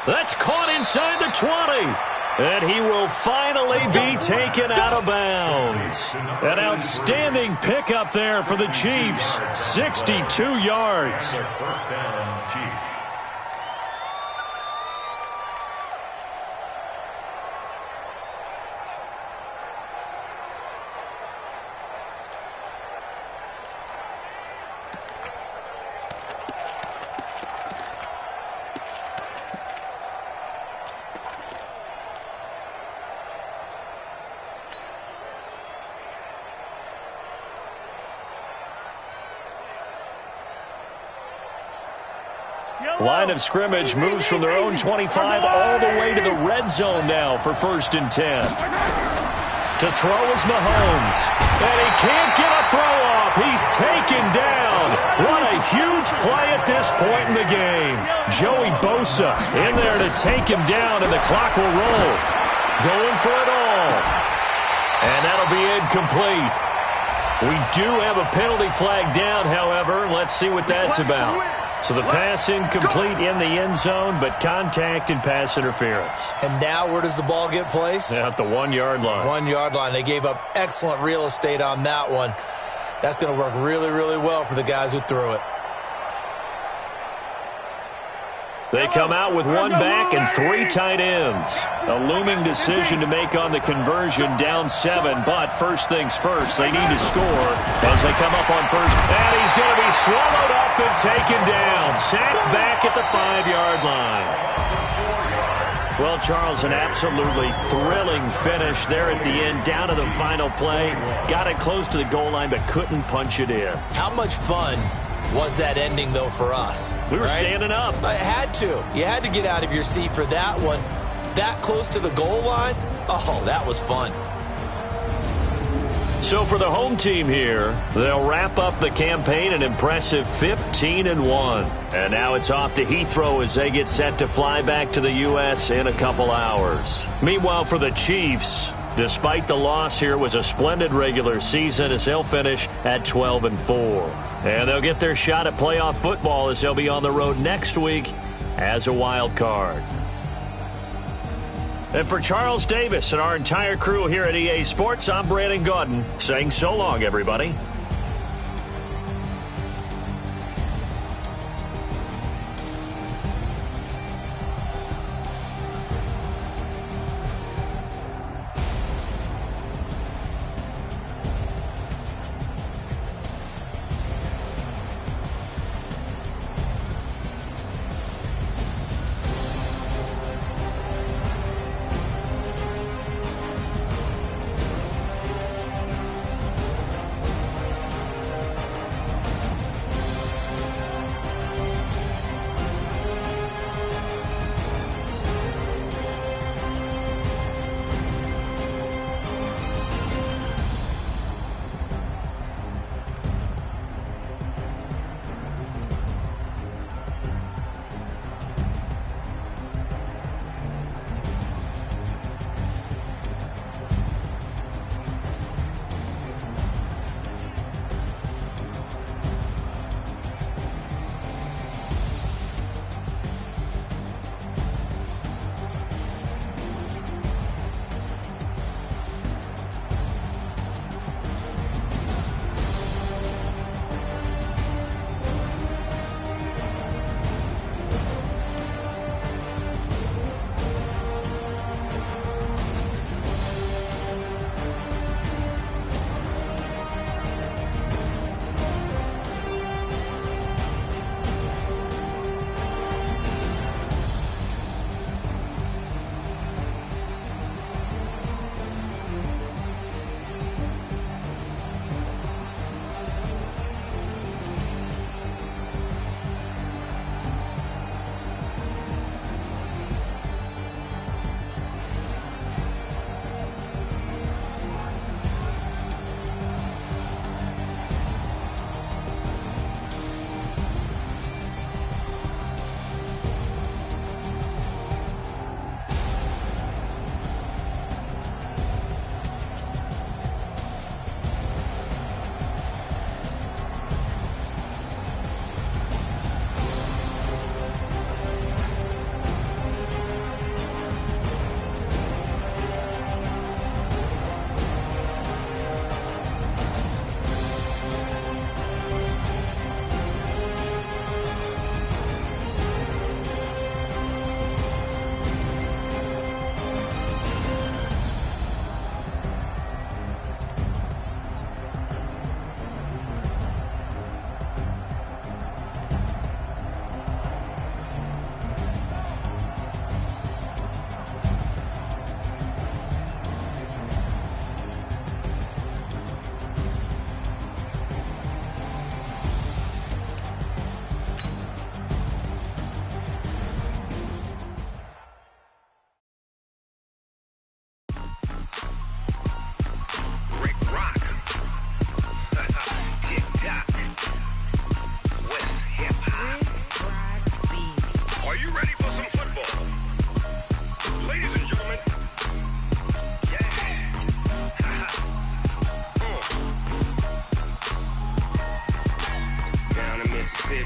That's caught inside the 20. And he will finally be taken out of bounds. An outstanding pickup there for the Chiefs. 62 yards. First down, Chiefs. Line of scrimmage moves from their own 25 all the way to the red zone now for first and 10. To throw is Mahomes. And he can't get a throw off. He's taken down. What a huge play at this point in the game. Joey Bosa in there to take him down, and the clock will roll. Going for it all. And be incomplete. We do have a penalty flag down, however. Let's see what that's about. So the pass incomplete in the end zone, but contact and pass interference. And now where does the ball get placed? At the 1-yard line. 1-yard line. They gave up excellent real estate on that one. That's going to work really, really well for the guys who threw it. They come out with one back and 3 tight ends. A looming decision to make on the conversion, down 7. But first things first, they need to score as they come up on first. And he's going to be swallowed up and taken down. Sacked back at the 5-yard line. Well, Charles, an absolutely thrilling finish there at the end, down to the final play. Got it close to the goal line, but couldn't punch it in. How much fun was that ending, though, for us? We were standing up. I had to. You had to get out of your seat for that one. That close to the goal line? Oh, that was fun. So for the home team here, they'll wrap up the campaign an impressive 15-1. And now it's off to Heathrow as they get set to fly back to the U.S. in a couple hours. Meanwhile, for the Chiefs, despite the loss here, was a splendid regular season as they'll finish at 12-4. And they'll get their shot at playoff football as they'll be on the road next week as a wild card. And for Charles Davis and our entire crew here at EA Sports, I'm Brandon Gaudin saying so long, everybody.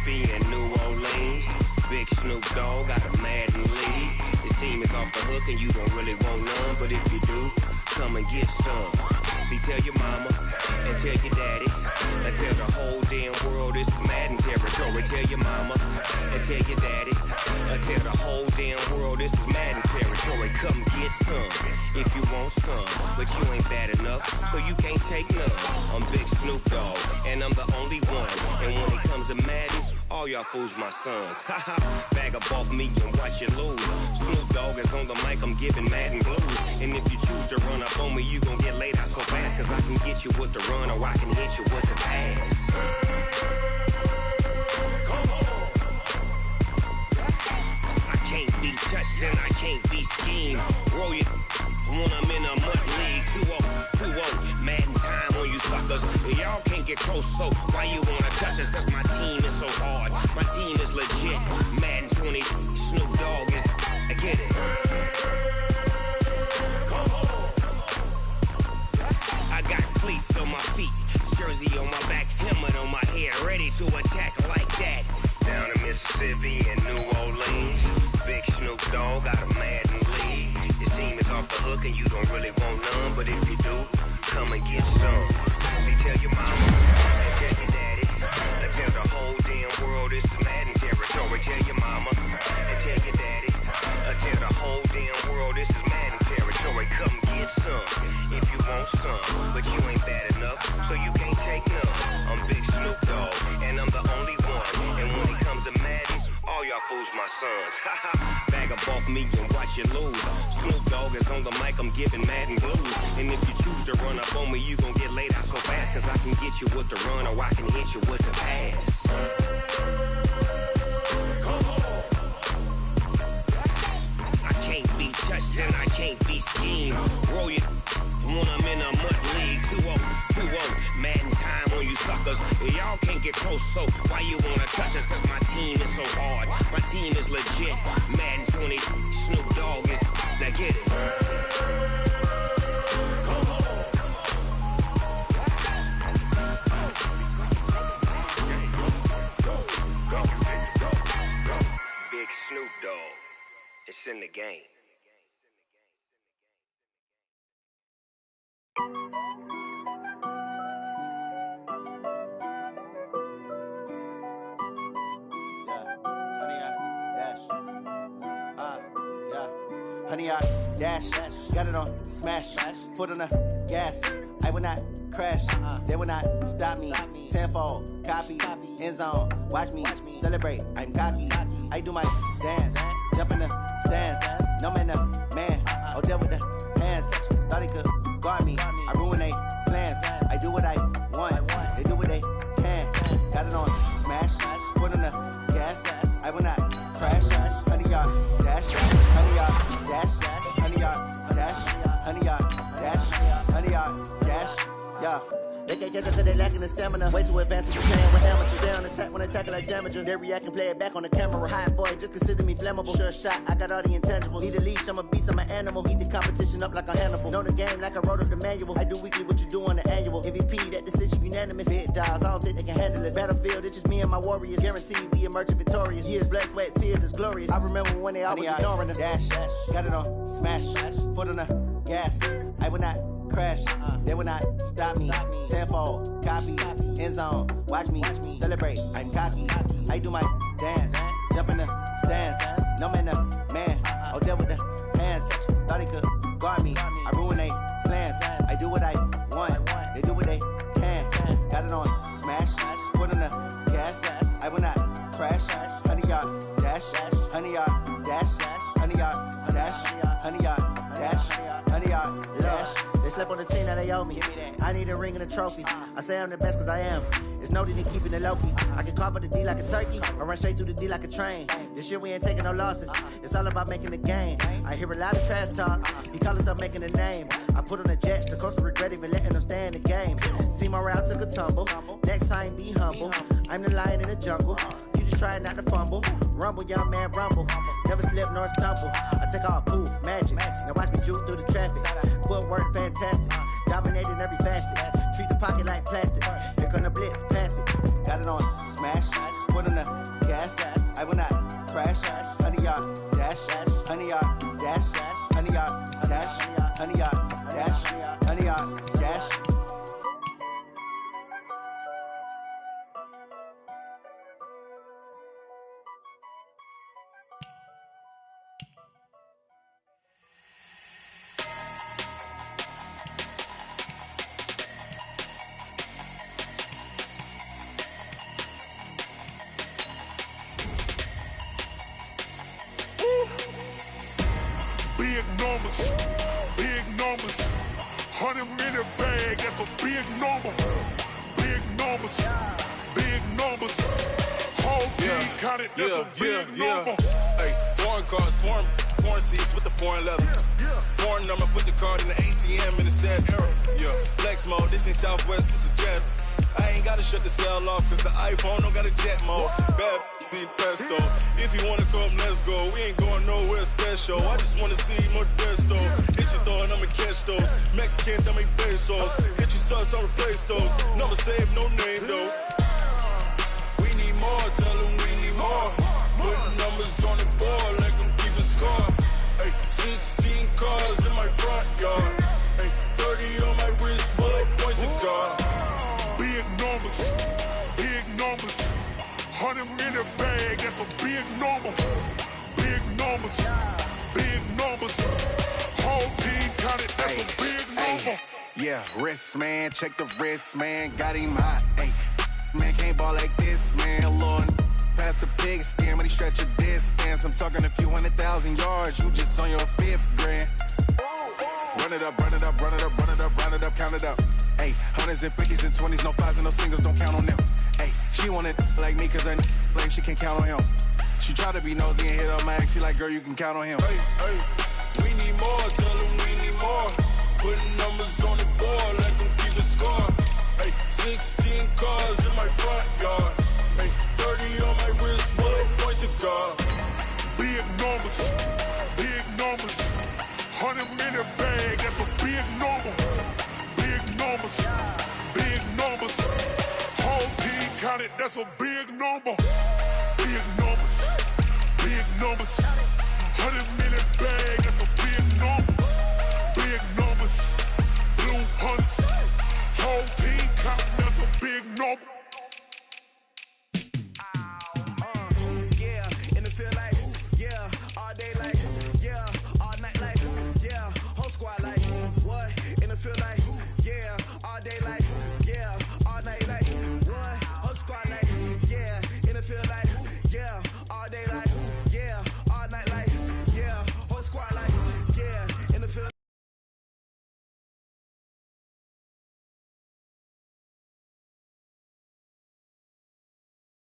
Mississippi and New Orleans. Big Snoop Dogg got a Madden league. His team is off the hook and you don't really want none, but if you do, come and get some. See, tell your mama and tell your daddy and tell the whole damn world this is Madden territory. Tell your mama and tell your daddy and tell the whole damn world this is Madden territory. Come get some if you want some, but you ain't bad enough, so you can't take none. I'm Big Snoop Dogg and I'm the only one. And when it comes to Madden, all y'all fools my sons. Haha, bag up off me and watch you lose. Snoop Dogg is on the mic, I'm giving Madden blues. And if you choose to run up on me, you gon' get laid out so fast. Cause I can get you with the run or I can hit you with the pass. Come on. I can't be touched and I can't be schemed. Roll it when I'm in a mud league. 2-0, Madden time on you suckers. Y'all can't get close, so why you wanna touch us? Cause my team is so hard, my team is legit. Madden 20, Snoop Dogg is, I get it. Come on. I got cleats on my feet, jersey on my back, helmet on my head, ready to attack like that. Down in Mississippi and New Orleans, Big Snoop Dogg got a Madden league. His team is off the hook and you don't really want none, but if you do, come and get some. See, tell your mama and tell your daddy and tell the whole damn world this is Madden territory. Tell your mama and tell your daddy and tell the whole damn world this is Madden territory. Come get some if you want some, but you ain't bad enough, so you can't take none. I'm Big Snoop Dogg and I'm the only one. And when it comes to Madden, all y'all fools my sons. Haha, bag up off me and watch you lose. Snoop Dogg is on the mic, I'm giving Madden blues. And if you choose to run up on me, you gon' get laid out so fast. Cause I can get you with the run or I can hit you with the pass. Come on. I can't be touched and I can't be schemed. Roll it when I'm in a mud league. 2-0, Madden time on you suckers. Y'all can't get close, so why you wanna touch us? Cause my team is so hard, my team is legit. Madden 20, Snoop Dogg is, now get it. Come on. Go. Big Snoop Dogg, it's in the game. Honey, I dash, got it on smash, foot on the gas. I will not crash, they will not stop me. Tenfold, copy, end zone, watch me celebrate. I'm cocky, I do my dance, jump in the stands. No man, the man, oh, deal with the hands. Thought he could guard me, I ruin they plans. I do what I want, they do what they can. Got it on smash, foot on the gas. I will not crash, honey, y'all dash, honey, y'all dash, honey, y'all dash, honey, y'all dash, honey, y'all dash, yeah. They can't catch up cause they lacking the stamina. Way too advanced to be playing with amateurs. They on attack when they tackle like damages. They react and play it back on the camera. Hot boy, just consider me flammable. Sure shot, I got all the intangibles. Need a leash, I'm a beast, I'm an animal. Heat the competition up like a Hannibal. Know the game like I wrote up the manual. I do weekly what you do on the annual. MVP, that decision unanimous. Hit dials, I don't think they can handle it. Battlefield, it's just me and my warriors. Guaranteed we emerging victorious. Years, blood, sweat, tears, it's glorious. I remember when they always ignoring us. Dash, got it on smash, foot on the gas. I will not crash, they will not stop me. Tenfold, copy, end zone, watch me celebrate. I'm cocky, I do my dance, jump in the stands. No man, the man, oh, deal with the hands. Thought he could guard me, I ruin they plans. I do what I want, they do what they can. Got it on smash, foot on the gas. I will not crash, honey, y'all dash, honey, y'all dash, honey, y'all dash, honey, y'all dash, honey, y'all dash. They slept on the team that they owe me. I need a ring and a trophy. I say I'm the best cause I am. It's no need in keeping it low-key. I can carve for the D like a turkey or run straight through the D like a train. This year we ain't taking no losses. It's all about making the game. I hear a lot of trash talk. He call himself making a name. I put on the Jets. The coach will regret even letting them stay in the game. Team morale took a tumble. Next time be humble. I'm the lion in the jungle. You just trying not to fumble. Rumble, young man, rumble. Never slip nor stumble. I take off, poof, magic. Now watch me juke through the traffic. Footwork fantastic. Dominating every facet. Treat the pocket like plastic. Here come the blitz, pass it. Got it on smash. Foot on the gas. I will not crash. 100 yard dash. 100 yard dash. 100 yard dash. 100 yard dash. 100 yard dash. Big numbers, 100-minute bag, that's a big number. Big numbers, whole team counted, that's a big number. Hey, foreign cars, foreign seats with the foreign leather. Foreign number, put the card in the ATM in the sad era. Yeah, flex mode, this ain't Southwest, this is Jet. I ain't gotta shut the cell off, cause the iPhone don't got a jet mode. Bad be pesto. If you wanna come, let's go. We ain't going nowhere special. I just wanna see Modesto. Hit your thought, I'ma catch those. Mexican, I'ma pesos. Hit your sus, I'll replace those. Number save, no name though. We need more, tell them we need more. Putting numbers on the board, like them keep a score. Hey, 16 cars in my front yard. Hey, 30 on my wrist, bullet points of God. Big numbers, 100-minute bag, that's a big number. Big numbers, whole team counted, that's a big number. Yeah, wrist man, check the wrist man, got him hot. Ay, man can't ball like this, man. Lord, past the pig skin when he stretch a distance. I'm talking a few 100,000 yards, you just on your 5th grand. Run it up, count it up. Ay, 100s and 50s and 20s, no 5s and no singles, don't count on them. Ay, she want it like me, cause her lame, she can't count on him. She try to be nosy and hit up my ex, she like, girl, you can count on him. Hey, we need more, tell them we need more. Putting numbers on the board, like them keep a score. Hey, 16 cars in my front yard. Hey, 30 on my wrist, bullet points of God. Big numbers, 100-minute bag, that's a big number. Big numbers, whole team counted, that's a big number. Big numbers, 100-minute bag, that's a big number. Big numbers, blue hunts, whole team counting, that's a big number. Yeah, in the field like, yeah, all day like, yeah, all night like, yeah, whole squad like, what? In the field like, yeah, all day like,